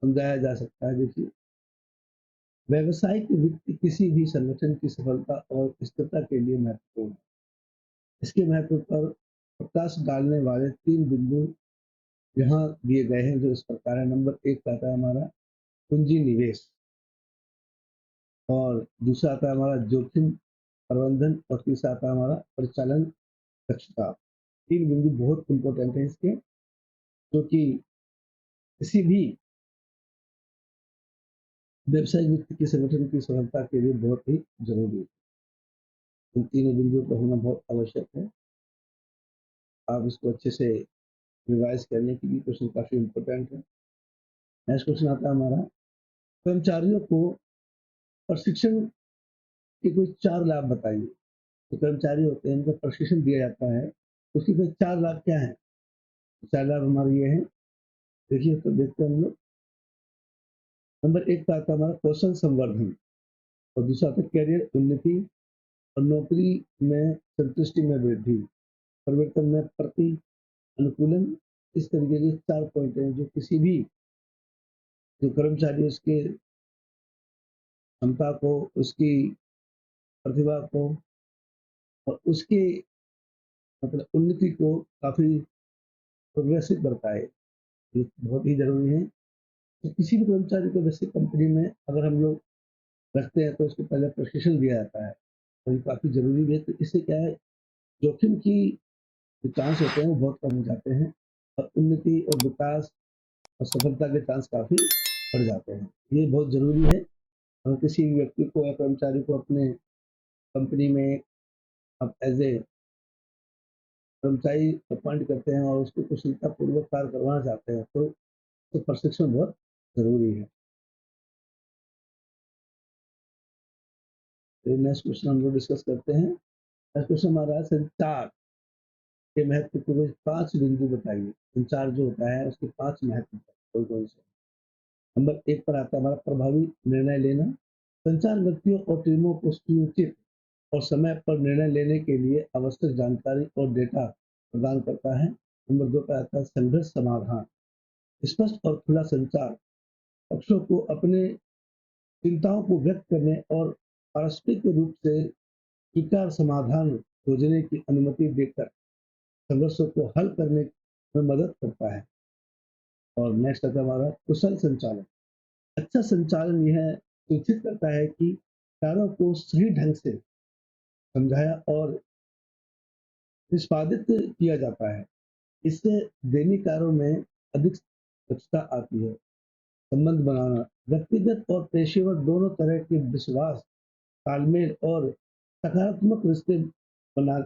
समझाया जा सकता है। देखिए, व्यावसायिक वित्त किसी भी संगठन की सफलता और स्थिरता के लिए महत्वपूर्ण है। इसके महत्व पर प्रकाश डालने वाले 3 बिंदु यहाँ दिए गए हैं, जो इस प्रकार है। नंबर 1 आता है हमारा पूंजी निवेश, और दूसरा आता है हमारा जोखिम प्रबंधन, और तीसरा आता है हमारा परिचालन दक्षता। 3 बिंदु बहुत इंपॉर्टेंट है इसके, जो कि किसी भी व्यवसायिक वित्त की संगठन की सफलता के लिए बहुत ही जरूरी है। इन तीनों बिंदुओं का होना बहुत आवश्यक है। आप इसको अच्छे से रिवाइज करने के लिए क्वेश्चन काफी इंपॉर्टेंट है। नेक्स्ट क्वेश्चन आता है हमारा, कर्मचारियों को प्रशिक्षण के कोई 4 लाभ बताइए। तो कर्मचारी होते हैं, इनको प्रशिक्षण दिया जाता है, उसके कोई 4 लाभ क्या है? 4 लाभ हमारे ये हैं। देखिए तो देखते हैं हम लोग। नंबर 1 का आता है हमारा कौशल संवर्धन, और दूसरा आता है कैरियर उन्नति, और नौकरी में संतुष्टि में वृद्धि, परिवर्तन में प्रति अनुकूलन। इस तरीके के 4 पॉइंट हैं जो किसी भी जो कर्मचारी उसके क्षमता को, उसकी प्रतिभा को और उसकी मतलब उन्नति को काफी प्रोग्रेसिव करता है। ये बहुत ही जरूरी है। तो किसी भी कर्मचारी को वैसे कंपनी में अगर हम लोग रखते हैं तो उसको पहले प्रशिक्षण दिया जाता है, और ये काफी जरूरी भी है। तो इससे क्या है, जोखिम की जो चांस होते हैं वो बहुत कम हो जाते हैं, और उन्नति और विकास और सफलता के चांस काफी बढ़ जाते हैं। ये बहुत जरूरी है। हम किसी भी व्यक्ति को या कर्मचारी को अपने कंपनी में आप एज ए कर्मचारी अपॉइंट करते हैं और उसको कुशलतापूर्वक कार्य करवाना चाहते हैं, तो प्रशिक्षण बहुत जरूरी है। तो नेक्स्ट क्वेश्चन हम लोग डिस्कस करते हैं। नेक्स्ट क्वेश्चन हमारा है संचार। के महत्व के कुछ 5 बिंदु बताइए। संचार जो होता है उसके 5 महत्व कौन-कौन से? नंबर 1 पर आता है हमारा प्रभावी निर्णय लेना। संचार व्यक्तियों और टीमों को सुनिश्चित और समय पर निर्णय लेने के लिए आवश्यक जानकारी और डेटा प्रदान करता है। नंबर 2 पर आता है संघर्ष समाधान। स्पष्ट और खुला संचार पक्षों को अपने चिंताओं को व्यक्त करने और पारस्परिक रूप से स्वीकार समाधान खोजने की अनुमति देकर संघर्षों को हल करने में मदद करता है। और नेक्स्ट आता है हमारा कुशल संचालन। अच्छा संचालन यह सुनिश्चित करता है कि कार्यों को सही ढंग से समझाया और निष्पादित किया जाता है। इससे दैनिक कार्यों में अधिक दक्षता आती है। संबंध बनाना व्यक्तिगत और पेशेवर दोनों तरह के विश्वास, तालमेल और सकारात्मक रिश्ते बना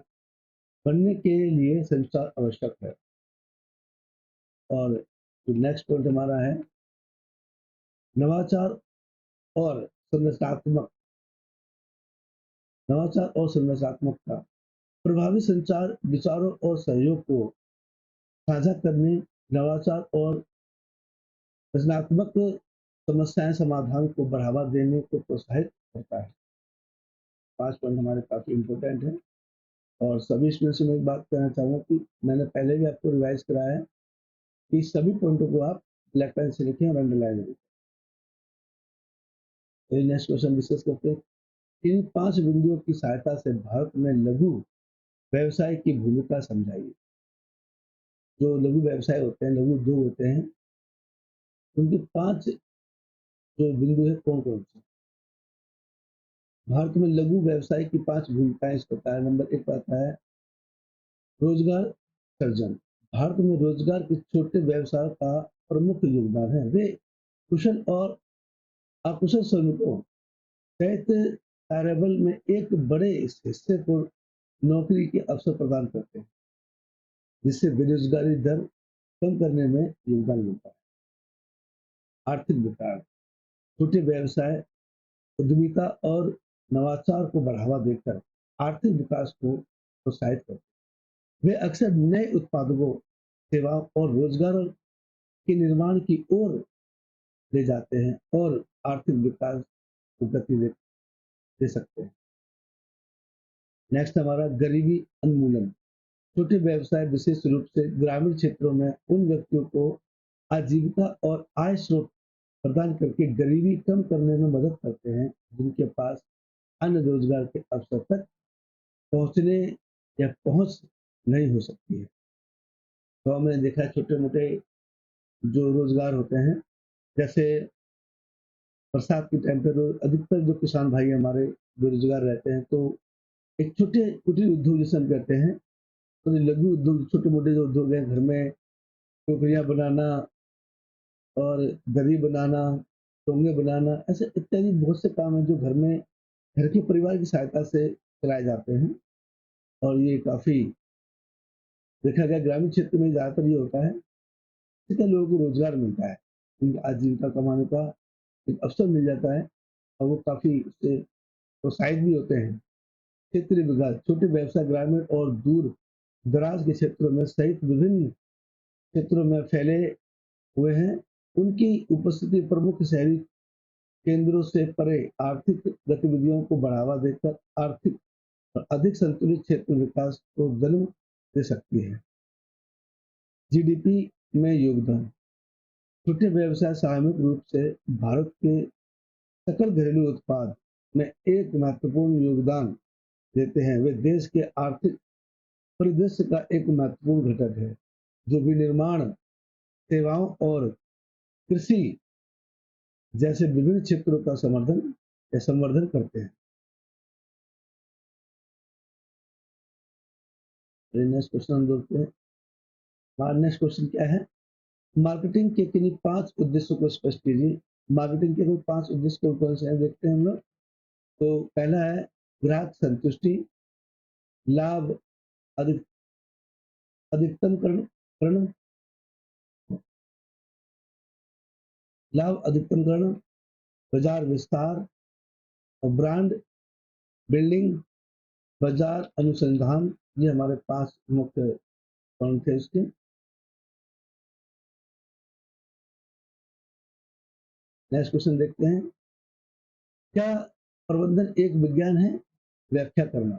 बनने के लिए संचार आवश्यक है। और जो नेक्स्ट पॉइंट हमारा है नवाचार और संरचनात्मक संरचनात्मकता। प्रभावी संचार विचारों और सहयोग को साझा करने, नवाचार और रचनात्मक समस्याएं समाधान को बढ़ावा देने को प्रोत्साहित करता है। 5 पॉइंट हमारे काफी इंपॉर्टेंट है। और सभी स्टूडेंट्स से मैं एक बात कहना चाहूँगा कि मैंने पहले भी आपको रिवाइज कराया है कि सभी पॉइंटों को आप ब्लैक पेन से लिखें और अंडरलाइन करें। तो नेक्स्ट क्वेश्चन डिस्कस करते हैं। इन 5 बिंदुओं की सहायता से भारत में लघु व्यवसाय की भूमिका समझाइए। जो लघु व्यवसाय होते हैं, लघु उद्योग होते हैं, उनकी 5 जो बिंदु है कौन-कौन से? भारत में लघु व्यवसाय की 5 भूमिकाएं इस प्रकार है। नंबर 1 पर आता है रोजगार सृजन। भारत में रोजगार के छोटे व्यवसाय का प्रमुख योगदान है। वे कुशल और अकुशल श्रमिकों सहित कार्यबल में एक बड़े हिस्से को नौकरी के अवसर प्रदान करते हैं, जिससे बेरोजगारी दर कम करने में योगदान मिलता है। आर्थिक विकास छोटे व्यवसाय, उद्यमिता और नवाचार को बढ़ावा देकर आर्थिक विकास को प्रोत्साहित करते हैं। वे अक्सर नए उत्पादों, सेवाओं और रोजगार के निर्माण की ओर ले जाते हैं और आर्थिक विकास को गति दे सकते हैं। नेक्स्ट हमारा गरीबी उन्मूलन। छोटे व्यवसाय विशेष रूप से ग्रामीण क्षेत्रों में उन व्यक्तियों को आजीविका और आय स्रोत प्रदान करके गरीबी कम करने में मदद करते हैं, जिनके पास अन्य रोजगार के अवसर तक पहुंचने या पहुंच नहीं हो सकती है। तो हमने देखा छोटे मोटे जो रोजगार होते हैं, जैसे बरसात के टाइम पे अधिकतर जो किसान भाई हमारे बेरोजगार रहते हैं, तो एक छोटे कुटीर उद्योग जिसे हम कहते हैं, तो लघु उद्योग छोटे मोटे जो उद्योग हैं, घर में टोकरियां बनाना और दरी बनाना, टोंगे बनाना, ऐसे इत्यादि बहुत से काम हैं जो घर में घर के परिवार की सहायता से चलाए जाते हैं। और ये काफ़ी देखा गया ग्रामीण क्षेत्र में ज़्यादातर ये होता है, इससे लोगों को रोज़गार मिलता है, उनकी आजीविका कमाने का एक अवसर मिल जाता है और वो काफ़ी उससे प्रोत्साहित भी होते हैं। क्षेत्रीय विकास छोटे व्यवसाय ग्रामीण और दूर दराज के क्षेत्रों में सहित विभिन्न क्षेत्रों में फैले हुए हैं। उनकी उपस्थिति प्रमुख शहरी केंद्रों से परे आर्थिक गतिविधियों को बढ़ावा देकर आर्थिक और अधिक संतुलित क्षेत्र विकास को जन्म दे सकती है। जीडीपी में योगदान छोटे व्यवसाय सामूहिक रूप से भारत के सकल घरेलू उत्पाद में एक महत्वपूर्ण योगदान देते हैं। वे देश के आर्थिक परिदृश्य का एक महत्वपूर्ण घटक है, जो विनिर्माण, सेवाओं और कृषि जैसे विभिन्न क्षेत्रों का समर्थन या संवर्धन करते हैं। नेक्स्ट क्वेश्चन हम देखते हैं। नेक्स्ट क्वेश्चन क्या है? मार्केटिंग के किन्हीं 5 उद्देश्यों को स्पष्ट कीजिए। मार्केटिंग के कोई 5 उद्देश्य कौन से हैं देखते हैं हम लोग। तो पहला है ग्राहक संतुष्टि, लाभ अधिक अधिकतमकरण, लाभ अधिकतमकरण, बाजार विस्तार और ब्रांड बिल्डिंग, बाजार अनुसंधान। ये हमारे 5 मुख्य कौन थे उसके? नेक्स्ट क्वेश्चन देखते हैं, क्या प्रबंधन एक विज्ञान है? व्याख्या करना।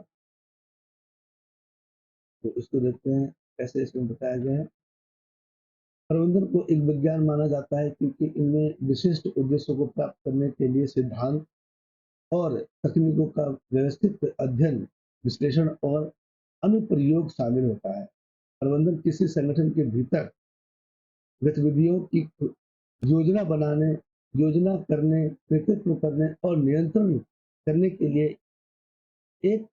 तो इसको देखते हैं कैसे इसमें बताया गया है। प्रबंधन को एक विज्ञान माना जाता है क्योंकि इनमें विशिष्ट उद्देश्यों को प्राप्त करने के लिए सिद्धांत और तकनीकों का व्यवस्थित अध्ययन, विश्लेषण और अनुप्रयोग शामिल होता है। प्रबंधन किसी संगठन के भीतर गतिविधियों की योजना बनाने, योजना करने, नेतृत्व करने और नियंत्रण करने के लिए एक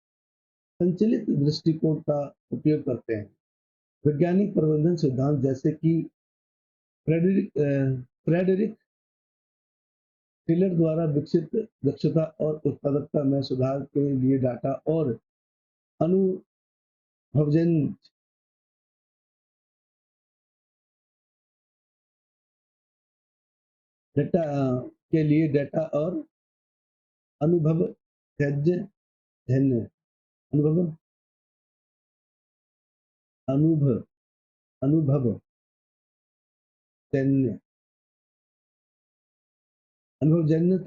संचालित दृष्टिकोण का उपयोग करते हैं। वैज्ञानिक प्रबंधन सिद्धांत जैसे कि फ्रेडरिक टिलर द्वारा विकसित दक्षता और उत्पादकता में सुधार के लिए डाटा और अनुभवजन्य डेटा के लिए डेटा और अनुभव धैर्य धन्य अनुभव अनुभव अनुभव जन्य अनुभवजन्य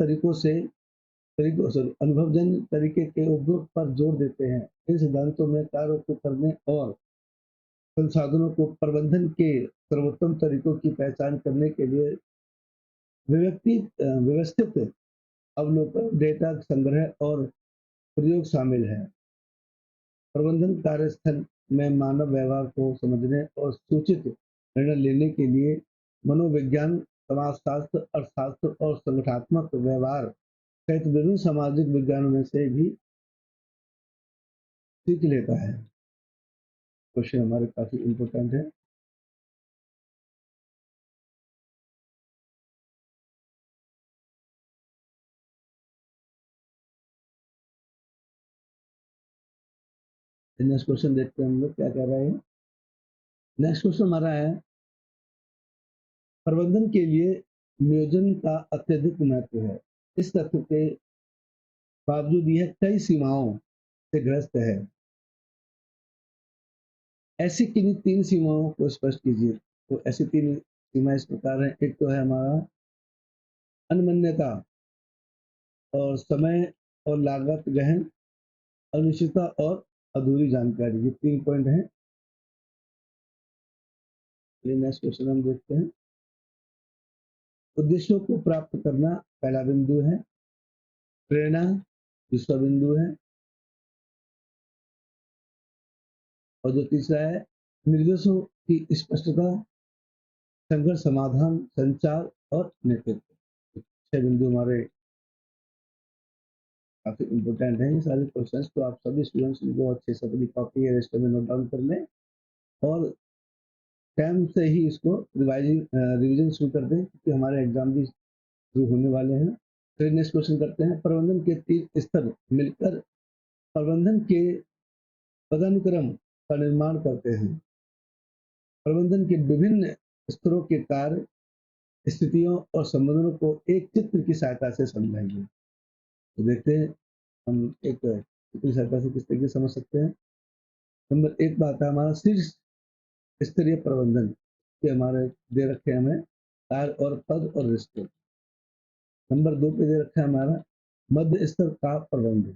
अनुभवजन्य तरीके के उपयोग पर जोर देते हैं। इन सिद्धांतों में कार्यों को करने और संसाधनों को प्रबंधन के सर्वोत्तम तरीकों की पहचान करने के लिए व्यवस्थित अवलोकन, डेटा संग्रह और प्रयोग शामिल है। प्रबंधन कार्यस्थल में मानव व्यवहार को समझने और सूचित निर्णय लेने के लिए मनोविज्ञान, समाजशास्त्र, अर्थशास्त्र और संगठनात्मक व्यवहार सहित विभिन्न सामाजिक विज्ञानों में से भी सीख लेता है। क्वेश्चन हमारे काफी इम्पोर्टेंट है। नेक्स्ट क्वेश्चन देखते हैं हम लोग क्या कह रहे हैं। नेक्स्ट क्वेश्चन हमारा है, प्रबंधन के लिए नियोजन का अत्यधिक महत्व है। इस तथ्य के बावजूद यह कई सीमाओं से ग्रस्त है। ऐसी किन्हीं 3 सीमाओं को स्पष्ट कीजिए। तो ऐसी 3 सीमाएं इस प्रकार हैं। एक तो है हमारा अनमन्यता और समय और लागत, गहन अनिश्चितता और अधूरी जानकारी। ये 3 पॉइंट हैं। ये नेक्स्ट क्वेश्चन हम देखते हैं। उद्देश्यों को प्राप्त करना पहला बिंदु है, प्रेरणा दूसरा बिंदु है, और जो तीसरा है निर्देशों की स्पष्टता, संघर्ष समाधान, संचार और नेतृत्व। 6 बिंदु हमारे काफी इंपॉर्टेंट है। ये सारे क्वेश्चंस तो आप सभी स्टूडेंट्स को अच्छे से अपनी कॉपी या रजिस्टर में नोट डाउन कर लें और टाइम से ही इसको रिवीजन शुरू कर दें क्योंकि हमारे एग्जाम भी शुरू होने वाले हैं। फिर नेक्स्ट क्वेश्चन करते हैं, प्रबंधन के 3 स्तर मिलकर प्रबंधन के पदानुक्रम का निर्माण करते हैं। प्रबंधन के विभिन्न स्तरों के कार्य, स्थितियों और संबंधों को एक चित्र की सहायता से समझाइए। तो देखते हैं हम एक चित्र की सहायता से किस तरीके से समझ सकते हैं। नंबर 1 बात है हमारा शीर्ष स्तरीय प्रबंधन के हमारे दे रखे हैं हमें कार्य और पद और रिश्ते। नंबर 2 पे दे रखा है हमारा मध्य स्तर का प्रबंधन,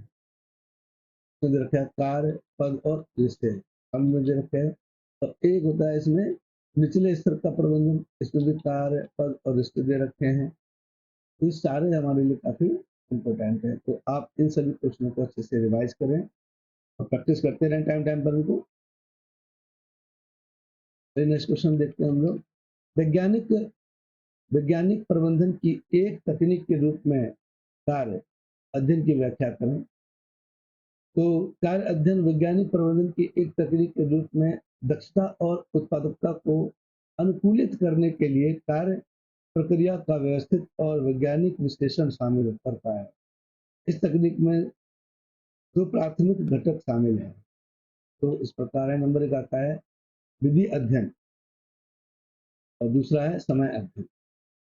इसमें दे रखा है कार्य, पद और रिश्ते हम में दे रखे हैं। और एक होता है इसमें निचले स्तर का प्रबंधन, इसमें भी कार्य, पद और रिश्ते दे रखे हैं। तो ये सारे हमारे लिए काफी इम्पोर्टेंट है। तो आप इन सभी क्वेश्चनों को अच्छे से रिवाइज करें और प्रैक्टिस करते रहें टाइम टाइम पर इनको। नेक्स्ट क्वेश्चन देखते हैं हम लोग, वैज्ञानिक वैज्ञानिक प्रबंधन की एक तकनीक के रूप में कार्य अध्ययन की व्याख्या करें। तो कार्य अध्ययन वैज्ञानिक प्रबंधन की एक तकनीक के रूप में दक्षता और उत्पादकता को अनुकूलित करने के लिए कार्य प्रक्रिया का व्यवस्थित और वैज्ञानिक विश्लेषण शामिल करता है। इस तकनीक में 2 प्राथमिक घटक शामिल हैं। तो इस प्रकार है, नंबर 1 आता है विधि अध्ययन और दूसरा है समय अध्ययन।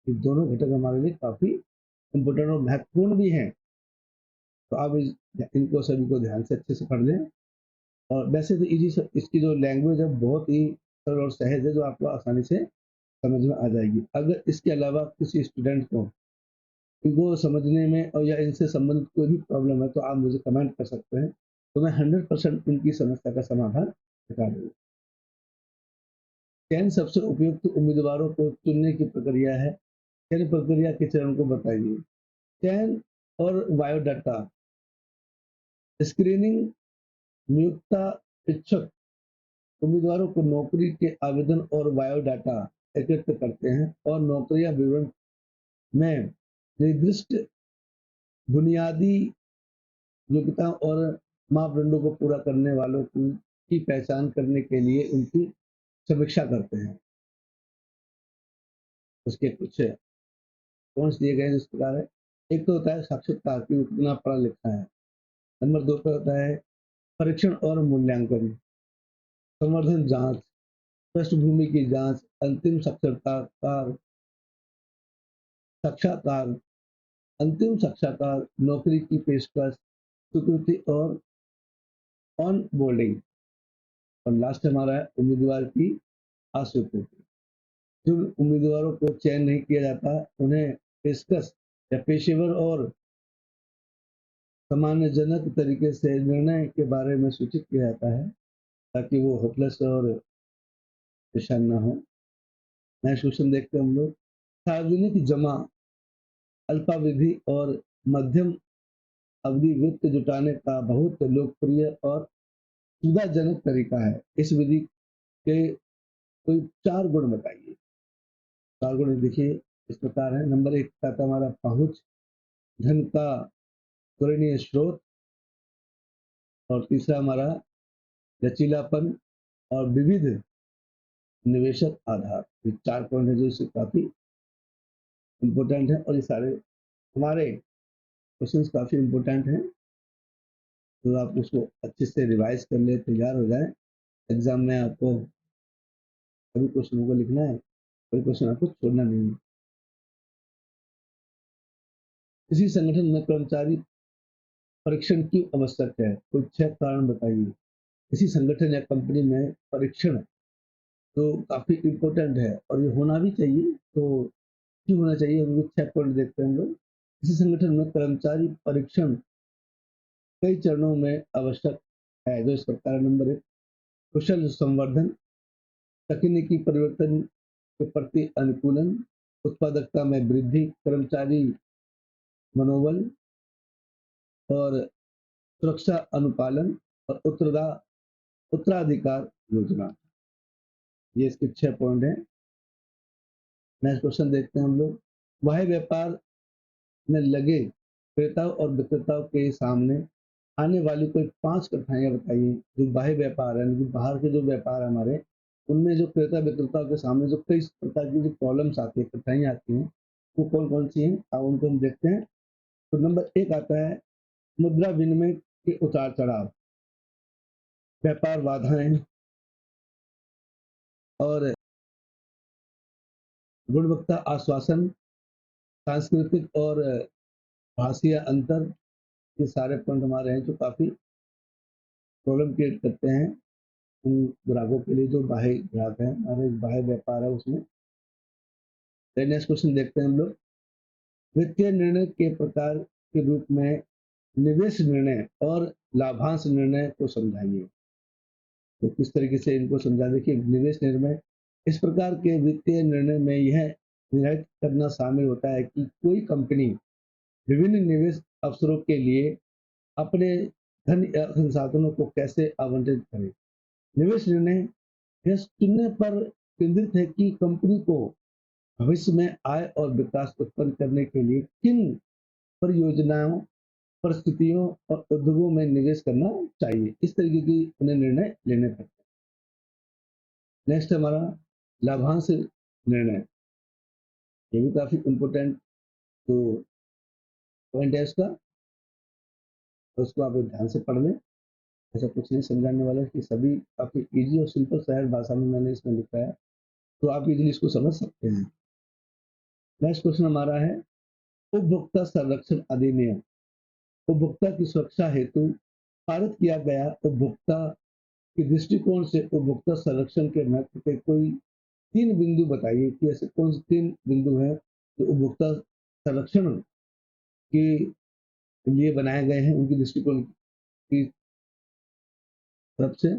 ये दोनों घटक हमारे लिए काफी इम्पोर्टेंट और महत्वपूर्ण भी हैं। तो आप इनको सभी को ध्यान से अच्छे से पढ़ लें। और वैसे तो इजी, इसकी जो लैंग्वेज है बहुत ही सरल और सहज है, जो आपको आसानी से समझ में आ जाएगी। अगर इसके अलावा किसी स्टूडेंट को इनको समझने में और या इनसे संबंधित कोई भी प्रॉब्लम है, तो आप मुझे कमेंट कर सकते हैं, तो मैं 100% उनकी समस्या का समाधान बता दूँगा। चयन सबसे उपयुक्त उम्मीदवारों को चुनने की प्रक्रिया है। चयन प्रक्रिया के चरण को बताइए। चयन और बायोडाटा स्क्रीनिंग, नियोक्ता इच्छुक उम्मीदवारों को नौकरी के आवेदन और बायोडाटा एकत्र करते हैं और नौकरियां विवरण में निर्दिष्ट बुनियादी योग्यताओं और मापदंडों को पूरा करने वालों की पहचान करने के लिए उनकी समीक्षा करते हैं। उसके कुछ पॉइंट्स दिए गए हैं इस प्रकार है। एक तो होता है साक्षरता कि वो कितना पढ़ा लिखा है। नंबर 2 पे होता है परीक्षण और मूल्यांकन, संवर्धन जांच, पृष्ठभूमि की जांच, अंतिम साक्षात्कार, अंतिम साक्षात्कार, नौकरी की पेशकश, स्वीकृति और ऑन बोर्डिंग, और लास्ट हमारा है उम्मीदवार की अस्वीकृति। जिन उम्मीदवारों को चयन नहीं किया जाता उन्हें पेशकश या पेशेवर और सम्मानजनक तरीके से निर्णय के बारे में सूचित किया जाता है, ताकि वो होपलेस और परेशान ना हो। नेक्स्ट क्वेश्चन देखते हैं हम लोग। सार्वजनिक जमा अल्पावधि और मध्यम अवधि वित्त जुटाने का बहुत लोकप्रिय और सुविधाजनक तरीका है। इस विधि के कोई 4 गुण बताइए। 4 गुण देखिए इस प्रकार है। नंबर 1 का था हमारा पहुंच, धन का त्वरणीय स्रोत, और तीसरा हमारा लचीलापन और विविध निवेशक आधार। ये 4 पॉइंट है जो इससे काफी इम्पोर्टेंट है, और ये सारे हमारे क्वेश्चंस काफी इम्पोर्टेंट हैं, तो आप उसको अच्छे से रिवाइज कर ले, तैयार हो जाए। एग्जाम में आपको सभी क्वेश्चनों को लिखना है, कोई क्वेश्चन आपको छोड़ना नहीं है। किसी संगठन में कर्मचारी परीक्षण क्यों आवश्यक है? कोई 6 कारण बताइए। किसी संगठन या कंपनी में परीक्षण तो काफी इम्पोर्टेंट है और ये होना भी चाहिए। तो क्यों होना चाहिए, हम 6 पॉइंट देखते हैं हम लोग। किसी संगठन में कर्मचारी परीक्षण कई चरणों में आवश्यक है, जो इस प्रकार। नंबर 1 कुशल संवर्धन, तकनीकी परिवर्तन के प्रति अनुकूलन, उत्पादकता में वृद्धि, कर्मचारी मनोबल और सुरक्षा अनुपालन, और उत्तराधिकार योजना। ये इसके 6 पॉइंट हैं। नेक्स्ट क्वेश्चन देखते हैं हम लोग। बाह्य व्यापार में लगे क्रेताओं और विक्रेताओं के सामने आने वाली कोई 5 कठिनाइयां बताइए। जो बाह्य व्यापार है, जो बाहर के जो व्यापार है हमारे, उनमें जो क्रेता विक्रेताओं के सामने जो कई प्रकार की जो प्रॉब्लम्स आती है, कठिनाइयां आती हैं, वो कौन कौन सी हैं, अब उनको हम देखते हैं। तो नंबर 1 आता है मुद्रा विनिमय के उतार चढ़ाव, व्यापार बाधाएं और गुणवत्ता आश्वासन, सांस्कृतिक और भाषीय अंतर। ये सारे पॉइंट हमारे हैं जो काफी प्रॉब्लम क्रिएट करते हैं उन ग्राहकों के लिए जो बाह्य ग्राहक हैं, हमारे बाह्य व्यापार है उसमें। नेक्स्ट क्वेश्चन देखते हैं हम लोग। वित्तीय निर्णय के प्रकार के रूप में निवेश निर्णय और लाभांश निर्णय को समझाइए। तो किस तरीके से इनको समझा। देखिए, निवेश निर्णय इस प्रकार के वित्तीय निर्णय में यह निर्धारित करना शामिल होता है कि कोई कंपनी विभिन्न निवेश अवसरों के लिए अपने धन या संसाधनों को कैसे आवंटित करे। निवेश निर्णय यह चुनने पर केंद्रित है कि कंपनी को भविष्य में आय और विकास उत्पन्न करने के लिए किन परियोजनाओं, परिस्थितियों और उद्योगों में निवेश करना चाहिए। इस तरीके की उन्हें निर्णय लेने पड़ते हैं। नेक्स्ट हमारा लाभांश निर्णय, ये भी काफी इम्पोर्टेंट तो पॉइंट है इसका, तो उसको आप ध्यान से पढ़ लें। ऐसा कुछ नहीं समझाने वाला है कि सभी काफी इजी और सिंपल सहज भाषा में मैंने इसमें लिखा है, तो आप इजीली इसको समझ सकते हैं। नेक्स्ट क्वेश्चन हमारा है उपभोक्ता संरक्षण अधिनियम उपभोक्ता की सुरक्षा हेतु पारित किया गया उपभोक्ता के दृष्टिकोण से उपभोक्ता संरक्षण के महत्व के कोई 3 बिंदु बताइए कि ऐसे कौन से 3 बिंदु हैं जो उपभोक्ता संरक्षण के लिए बनाए गए हैं उनके दृष्टिकोण की तरफ से।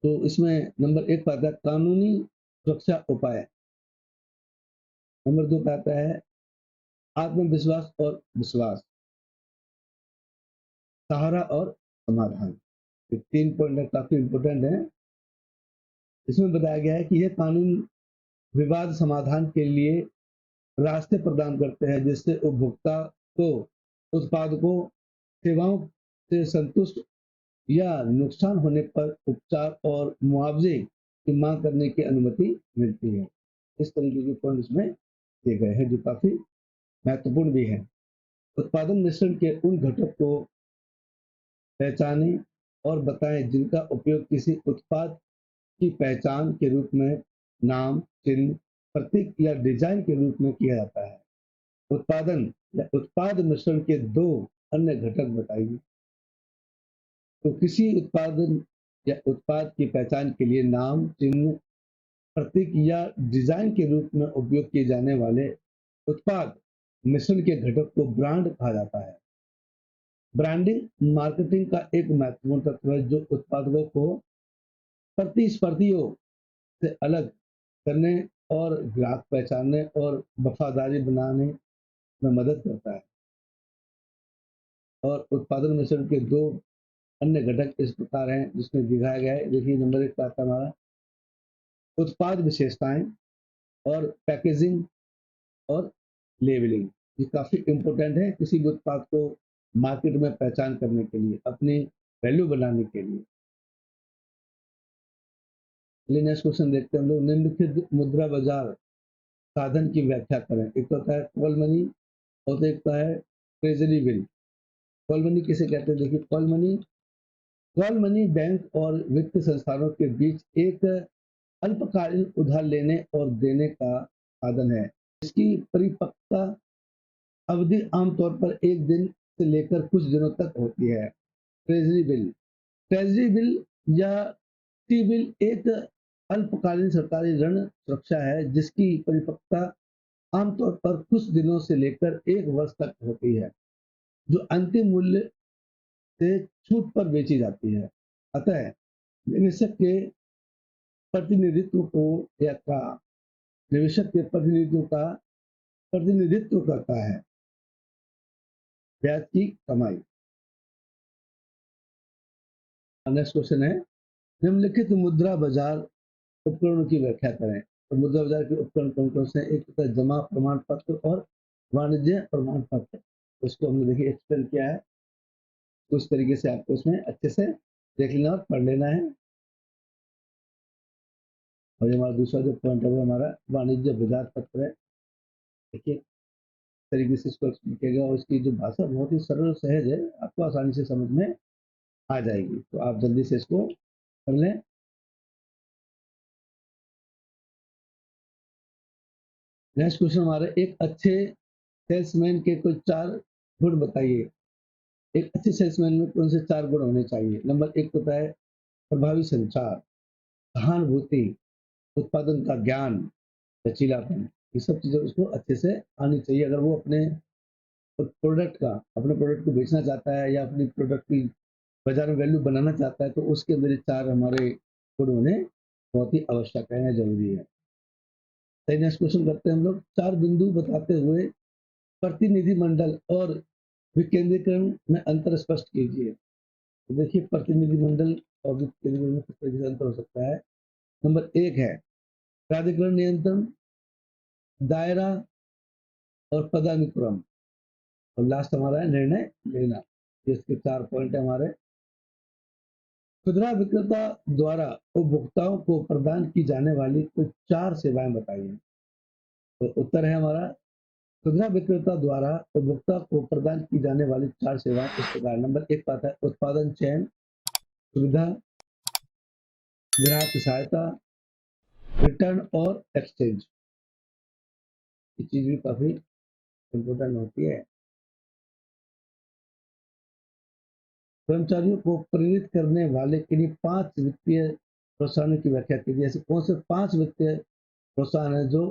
तो इसमें नंबर 1 पे आता है कानूनी सुरक्षा उपाय, नंबर 2 पे आता है आत्मविश्वास और विश्वास, सहारा और समाधान। ये 3 पॉइंट काफ़ी इम्पोर्टेंट हैं। इसमें बताया गया है कि ये कानून विवाद समाधान के लिए रास्ते प्रदान करते हैं जिससे उपभोक्ता को उत्पादकों सेवाओं से संतुष्ट या नुकसान होने पर उपचार और मुआवजे की मांग करने की अनुमति मिलती है। इस तरीके के पॉइंट इसमें दिए गए हैं जो काफी महत्वपूर्ण भी है। उत्पादन मिश्रण के उन घटक को पहचानें और बताएं जिनका उपयोग किसी उत्पाद की पहचान के रूप में नाम, चिन्ह, प्रतीक या डिजाइन के रूप में किया जाता है। उत्पादन या उत्पाद मिश्रण के 2 अन्य घटक बताइए। तो किसी उत्पादन या उत्पाद की पहचान के लिए नाम, चिन्ह, प्रतीक या डिजाइन के रूप में उपयोग किए जाने वाले उत्पाद मिश्रण के घटक को ब्रांड कहा जाता है। ब्रांडिंग मार्केटिंग का एक महत्वपूर्ण तत्व है जो उत्पादों को प्रतिस्पर्धियों से अलग करने और ग्राहक पहचानने और वफादारी बनाने में मदद करता है। और उत्पादन मिश्रण के 2 अन्य घटक इस प्रकार हैं जिसमें दिखाया गया है। देखिए नंबर 1 पे आता है हमारा उत्पाद विशेषताएं और पैकेजिंग और लेबलिंग। ये काफी इंपॉर्टेंट है किसी भी उत्पाद को मार्केट में पहचान करने के लिए, अपनी वैल्यू बनाने के लिए। चलिए नेक्स्ट क्वेश्चन देखते हैं हम लोग। निम्नलिखित मुद्रा बाजार साधन की व्याख्या करें। एक तो होता है कॉल मनी और एक होता है ट्रेजरी बिल। कॉल मनी किसे कहते हैं? देखिए कॉल मनी बैंक और वित्तीय संस्थानों के बीच एक अल्पकालीन उधार लेने और देने का साधन है। इसकी परिपक्वता अवधि आमतौर पर 1 दिन से लेकर कुछ दिनों तक होती है। ट्रेजरी बिल या टी बिल एक अल्पकालीन सरकारी ऋण सुरक्षा है जिसकी परिपक्वता आमतौर पर कुछ दिनों से लेकर 1 वर्ष तक होती है, जो अंतिम मूल्य से छूट पर बेची जाती है। अतः निवेशक के प्रतिनिधित्व को या का निवेशक के प्रतिनिधित्व करता है ब्याज की कमाई। नेक्स्ट क्वेश्चन है निम्नलिखित मुद्रा बाजार उपकरणों की व्याख्या करें। तो मुद्रा बाजार के उपकरण कौन कौन से हैं? एक होता है जमा प्रमाण पत्र और वाणिज्य प्रमाण पत्र। उसको हमने देखिए एक्सप्लेन किया है, उस तरीके से आपको उसमें अच्छे से देख लेना और पढ़ लेना है। और हमारा दूसरा जो पॉइंट है वो हमारा वाणिज्य बाजार पत्र है। देखिए तरीके से इसको एक्सप्लेन किया गया और इसकी जो भाषा बहुत ही सरल और सहज है, आपको आसानी से समझ में आ जाएगी। तो आप जल्दी से इसको कर लें। नेक्स्ट क्वेश्चन हमारा एक अच्छे सेल्समैन के कुछ 4 गुण बताइए। एक अच्छे सेल्समैन में कौन से 4 गुण होने चाहिए? नंबर 1 होता है प्रभावी संचार, सहानुभूति, उत्पादन का ज्ञान, लचीलापन। ये सब चीजें उसको अच्छे से आनी चाहिए अगर वो अपने प्रोडक्ट को बेचना चाहता है या अपनी प्रोडक्ट की बाजार में वैल्यू बनाना चाहता है, तो उसके अंदर ये 4 हमारे गुण होने बहुत ही आवश्यक है, जरूरी है। सही, नेक्स्ट क्वेश्चन करते हैं हम लोग। 4 बिंदु बताते हुए प्रतिनिधि मंडल और विकेंद्रीकरण में अंतर स्पष्ट कीजिए। तो देखिए प्रतिनिधि मंडल और विकेंद्रीकरण में किस तरीके से अंतर हो सकता है। नंबर 1 है प्राधिकरण नियंत्रण, दायरा और पदानुक्रम। और लास्ट हमारा है निर्णय लेना। इसके 4 पॉइंट है हमारे। खुदरा विक्रेता द्वारा उपभोक्ताओं को प्रदान की जाने वाली कुछ 4 सेवाएं बताइए। तो उत्तर है हमारा खुदरा विक्रेता द्वारा उपभोक्ता को प्रदान की जाने वाली 4 सेवाएं इस प्रकार। नंबर 1 आता है उत्पादन चयन सुविधा, ग्राहक की सहायता, रिटर्न और एक्सचेंज। ये चीज भी काफी इम्पोर्टेंट होती है। कर्मचारियों को प्रेरित करने वाले किन्हीं 5 वित्तीय प्रोत्साहनों की व्याख्या कीजिए। ऐसे कौन से 5 वित्तीय प्रोत्साहन है जो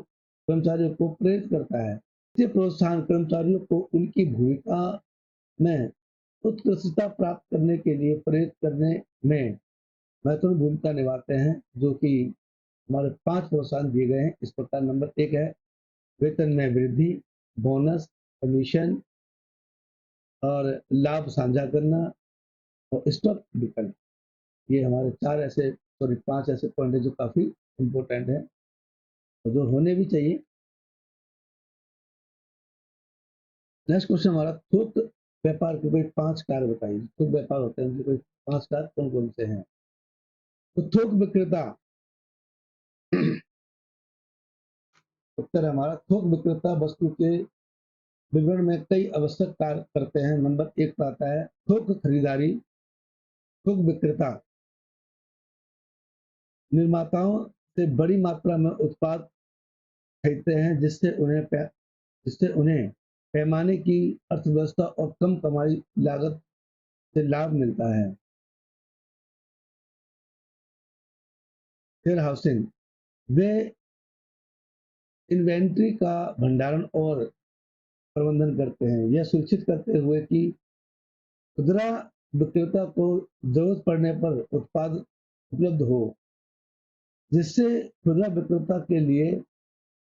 कर्मचारियों को प्रेरित करता है? वित्तीय प्रोत्साहन कर्मचारियों को उनकी भूमिका में उत्कृष्टता प्राप्त करने के लिए प्रेरित करने में महत्वपूर्ण भूमिका निभाते हैं, जो कि हमारे 5 प्रोत्साहन दिए गए हैं इस प्रकार। नंबर 1 है वेतन में वृद्धि, बोनस, कमीशन और लाभ साझा करना और स्टॉक विकल्प। ये हमारे 5 ऐसे पॉइंट है जो काफी इंपॉर्टेंट है और जो होने भी चाहिए। नेक्स्ट क्वेश्चन हमारा, थोक व्यापार के कोई 5 कार्य बताइए। थोक व्यापार होते हैं उनके कोई 5 कार्य कौन कौन से हैं? तो थोक विक्रेता, उत्तर है हमारा थोक विक्रेता वस्तु के विवरण में कई आवश्यक कार्य करते हैं। नंबर 1 पर आता है थोक खरीदारी। थोक विक्रेता निर्माताओं से बड़ी मात्रा में उत्पाद खरीदते हैं, जिससे उन्हें पैमाने की अर्थव्यवस्था और कम कमाई लागत से लाभ मिलता है। वेयर हाउसिंग, वे इन्वेंट्री का भंडारण और प्रबंधन करते हैं, यह सुनिश्चित करते हुए कि खुदरा विक्रेता को जरूरत पड़ने पर उत्पाद उपलब्ध हो, जिससे खुदरा विक्रेता के लिए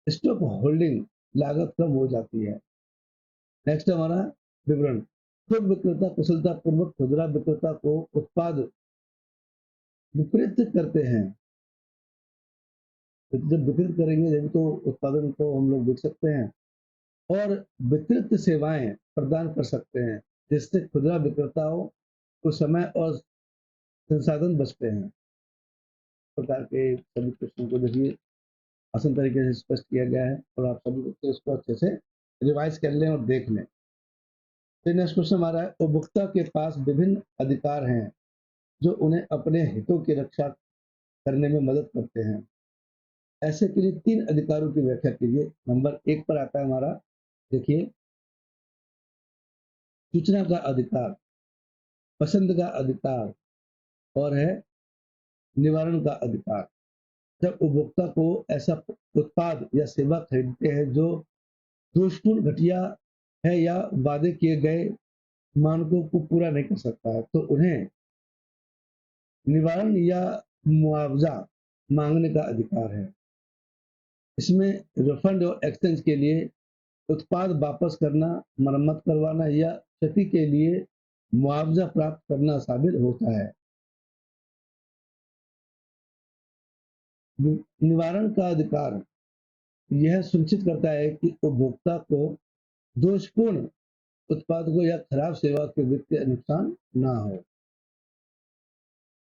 स्टॉक होल्डिंग लागत कम हो जाती है। नेक्स्ट हमारा विवरण, थोक विक्रेता कुशलता पूर्वक खुदरा विक्रेता को उत्पाद वितरित करते हैं। जब वितरित करेंगे जब तो उत्पादन को हम लोग बेच सकते हैं और वितरित सेवाएं प्रदान कर सकते हैं, जिससे खुदरा विक्रेताओं को समय और संसाधन बचते हैं। प्रकार के सभी क्वेश्चन को देखिए आसान तरीके से स्पष्ट किया गया है और आप सभी को इसको अच्छे से रिवाइज कर लें और देख लें। फिर नेक्स्ट क्वेश्चन हमारा है, उपभोक्ता के पास विभिन्न अधिकार हैं जो उन्हें अपने हितों की रक्षा करने में मदद करते हैं। ऐसे के लिए 3 अधिकारों की व्याख्या कीजिए। नंबर 1 पर आता है हमारा, देखिए, सूचना का अधिकार, पसंद का अधिकार और है निवारण का अधिकार। जब उपभोक्ता को ऐसा उत्पाद या सेवा खरीदते हैं जो दोषपूर्ण, घटिया है या वादे किए गए मानकों को पूरा नहीं कर सकता है, तो उन्हें निवारण या मुआवजा मांगने का अधिकार है। इसमें रिफंड और एक्सचेंज के लिए उत्पाद वापस करना, मरम्मत करवाना या क्षति के लिए मुआवजा प्राप्त करना शामिल होता है। निवारण का अधिकार यह सुनिश्चित करता है कि उपभोक्ता को दोषपूर्ण उत्पाद को या खराब सेवा के वित्तीय नुकसान ना हो।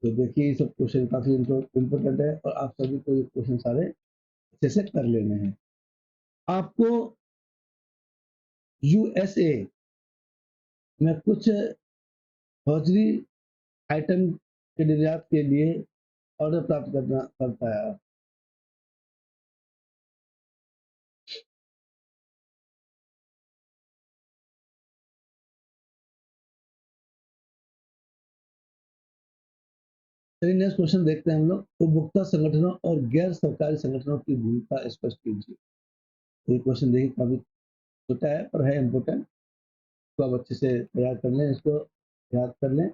तो देखिए ये सब क्वेश्चन काफी इम्पोर्टेंट है और आप सभी को ये क्वेश्चन सारे अच्छे से कर लेने हैं। आपको यूएसए में कुछ हौजरी आइटम के निर्यात के लिए ऑर्डर प्राप्त करना पड़ता है। चलिए नेक्स्ट क्वेश्चन देखते हैं हम लोग, उपभोक्ता संगठनों और गैर सरकारी संगठनों की भूमिका स्पष्ट कीजिए। तो ये क्वेश्चन देखिए काफी छोटा है पर है इम्पोर्टेंट, तो आप अच्छे से तैयार कर लें, इसको याद कर लें।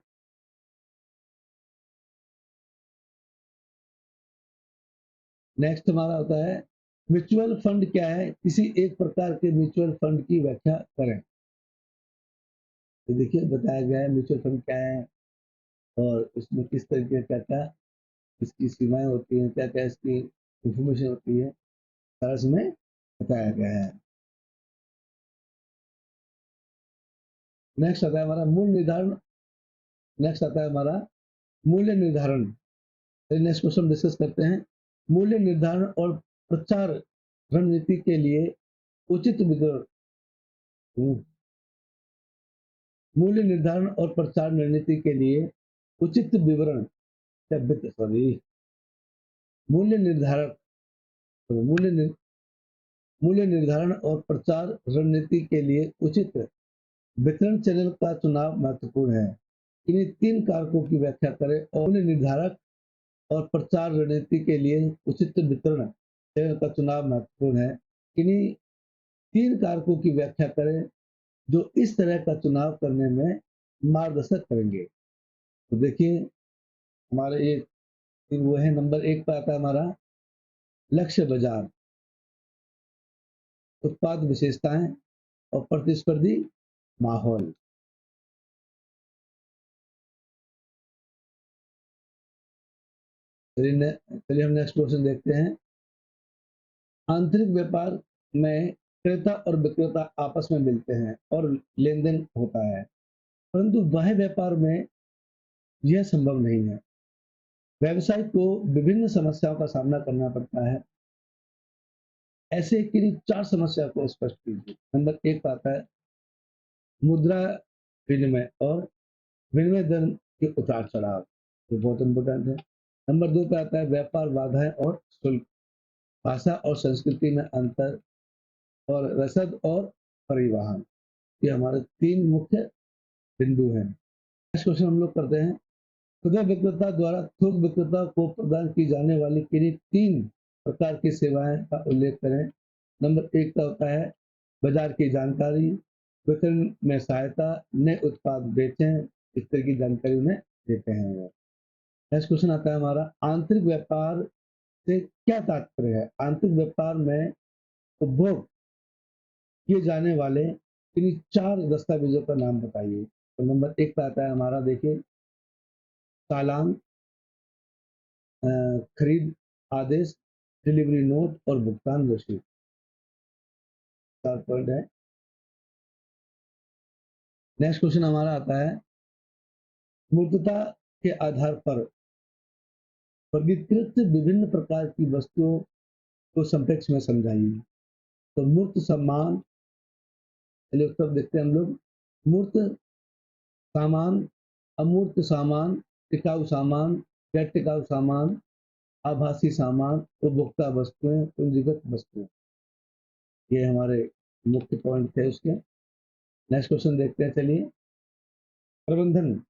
नेक्स्ट हमारा होता है म्यूचुअल फंड क्या है, किसी एक प्रकार के म्यूचुअल फंड की व्याख्या करें। तो देखिए बताया गया है म्यूचुअल फंड क्या है और इसमें किस तरीके क्या क्या इसकी सीमाएं होती हैं, क्या क्या इसकी इंफॉर्मेशन होती है, सारा इसमें बताया गया है। नेक्स्ट आता है हमारा मूल्य निर्धारण। नेक्स्ट आता है हमारा मूल्य निर्धारण। नेक्स्ट क्वेश्चन डिस्कस करते हैं, मूल्य निर्धारण और प्रचार रणनीति के लिए उचित विवरण। मूल्य निर्धारण और प्रचार रणनीति के लिए उचित विवरण या सॉरी मूल्य निर्धारक मूल्य निर्धारण और प्रचार रणनीति के लिए उचित वितरण चैनल का चुनाव महत्वपूर्ण है। इन्हीं 3 कारकों की व्याख्या करें और उन्हें निर्धारक और प्रचार रणनीति के लिए उचित वितरण का चुनाव महत्वपूर्ण है। इन्हीं 3 कारकों की व्याख्या करें जो इस तरह का चुनाव करने में मार्गदर्शक करेंगे। तो देखिए हमारे ये वो है, नंबर 1 पे आता है हमारा लक्ष्य बाजार, उत्पाद विशेषताएं और प्रतिस्पर्धी माहौल। चलिए हम नेक्स्ट क्वेश्चन देखते हैं। आंतरिक व्यापार में क्रेता और विक्रेता आपस में मिलते हैं और लेन देन होता है, परंतु बाह्य व्यापार में यह संभव नहीं है। व्यवसाय को विभिन्न समस्याओं का सामना करना पड़ता है। ऐसे किन्हीं 4 समस्या को स्पष्ट कीजिए। नंबर 1 पर आता है मुद्रा विनिमय और विनिमय दर के उतार चढ़ाव, जो बहुत इंपॉर्टेंट है। नंबर 2 पे आता है व्यापार बाधाएं और शुल्क, भाषा और संस्कृति में अंतर, और रसद और परिवहन। ये हमारे 3 मुख्य बिंदु हैं। नेक्स्ट क्वेश्चन हम लोग करते हैं, खुदरा विक्रेता द्वारा थोक विक्रेता को प्रदान की जाने वाली किन्हीं 3 प्रकार की सेवाएं का उल्लेख करें। नंबर 1 का होता है बाजार की जानकारी, वितरण में सहायता, नए उत्पाद बेचें, इस तरह की जानकारी उन्हें देते हैं। नेक्स्ट क्वेश्चन आता है हमारा आंतरिक व्यापार से क्या तात्पर्य है। आंतरिक व्यापार में उपभोग किए जाने वाले किन्हीं 4 दस्तावेजों का नाम बताइए। तो नंबर 1 पे आता है हमारा, देखिए चालान, खरीद आदेश, डिलीवरी नोट और भुगतान रसीद। 4 पॉइंट है। नेक्स्ट क्वेश्चन हमारा आता है मूर्तता के आधार पर वर्गीकृत विभिन्न प्रकार की वस्तुओं को संप्रेक्ष में समझाइए। तो मूर्त सम्मान, चलिए उत्तर देखते हैं हम लोग। मूर्त सामान, अमूर्त सामान, टिकाऊ सामान, गैर टिकाऊ सामान, आभासी सामान, उपभोक्ता वस्तुएं, पूंजीगत वस्तुएं। ये हमारे मुख्य पॉइंट थे उसके। नेक्स्ट क्वेश्चन देखते हैं, चलिए। प्रबंधन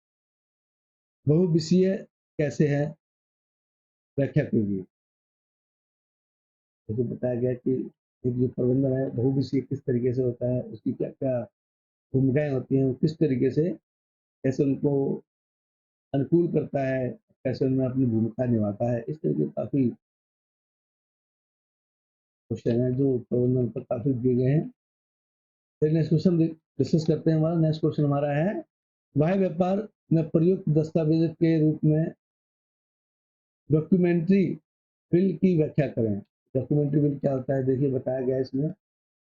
बहुविषयीय कैसे है, व्याख्या कीजिए। जैसे बताया गया कि एक जो प्रबंधन है बहुविषयीय किस तरीके से होता है, उसकी क्या क्या भूमिकाएं होती हैं, किस तरीके से कैसे उनको अनुकूल करता है, कैसे उनमें अपनी भूमिका निभाता है। इस तरह के काफी क्वेश्चन है जो प्रबंधन पर काफी दिए गए हैं। फिर नेक्स्ट क्वेश्चन डिस्कस करते हैं। हमारा नेक्स्ट क्वेश्चन हमारा है बाह्य व्यापार में प्रयुक्त दस्तावेज के रूप में डॉक्यूमेंट्री बिल की व्याख्या करें। डॉक्यूमेंट्री बिल क्या होता है, देखिए बताया गया है इसमें,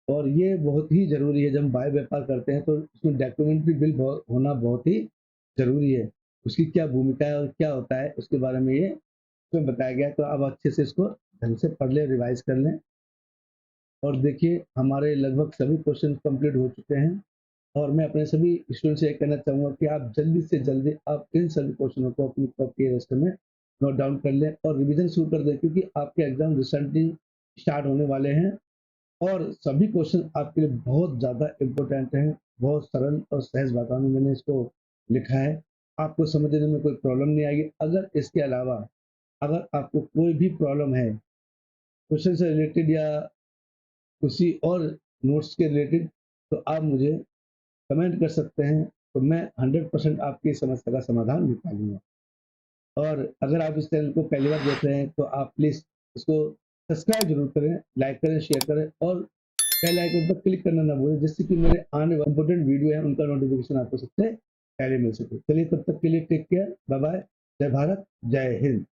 और ये बहुत ही जरूरी है। जब हम बाह्य व्यापार करते हैं तो उसमें डॉक्यूमेंट्री बिल होना बहुत ही जरूरी है। उसकी क्या भूमिका है और क्या होता है उसके बारे में ये इसमें बताया गया है। तो अब अच्छे से इसको ढंग से पढ़ लें, रिवाइज कर लें। और देखिए हमारे लगभग सभी क्वेश्चन कंप्लीट हो चुके हैं, और मैं अपने सभी स्टूडेंट से ये कहना चाहूँगा कि आप जल्दी से जल्दी आप इन सभी क्वेश्चनों को अपनी कॉपी के रजिस्टर में नोट डाउन कर लें और रिवीजन शुरू कर दें, क्योंकि आपके एग्जाम रिसेंटली स्टार्ट होने वाले हैं और सभी क्वेश्चन आपके लिए बहुत ज़्यादा इम्पोर्टेंट हैं। बहुत सरल और सहज भाषा में मैंने इसको लिखा है, आपको समझने में कोई प्रॉब्लम नहीं आएगी। अगर इसके अलावा अगर आपको कोई भी प्रॉब्लम है क्वेश्चन से रिलेटेड या किसी और नोट्स के रिलेटेड, तो आप मुझे कमेंट कर सकते हैं, तो मैं 100% आपकी समस्या का समाधान निकालूंगा। और अगर आप इस चैनल को पहली बार देख रहे हैं तो आप प्लीज़ इसको सब्सक्राइब जरूर करें, लाइक करें, शेयर करें और बेल आइकन पर क्लिक करना ना भूलें, जिससे कि मेरे आने वाले इंपॉर्टेंट वीडियो है उनका नोटिफिकेशन आपको सबसे पहले मिल सके। चलिए तब तक के लिए टेक केयर, बाय बाय, जय भारत, जय हिंद।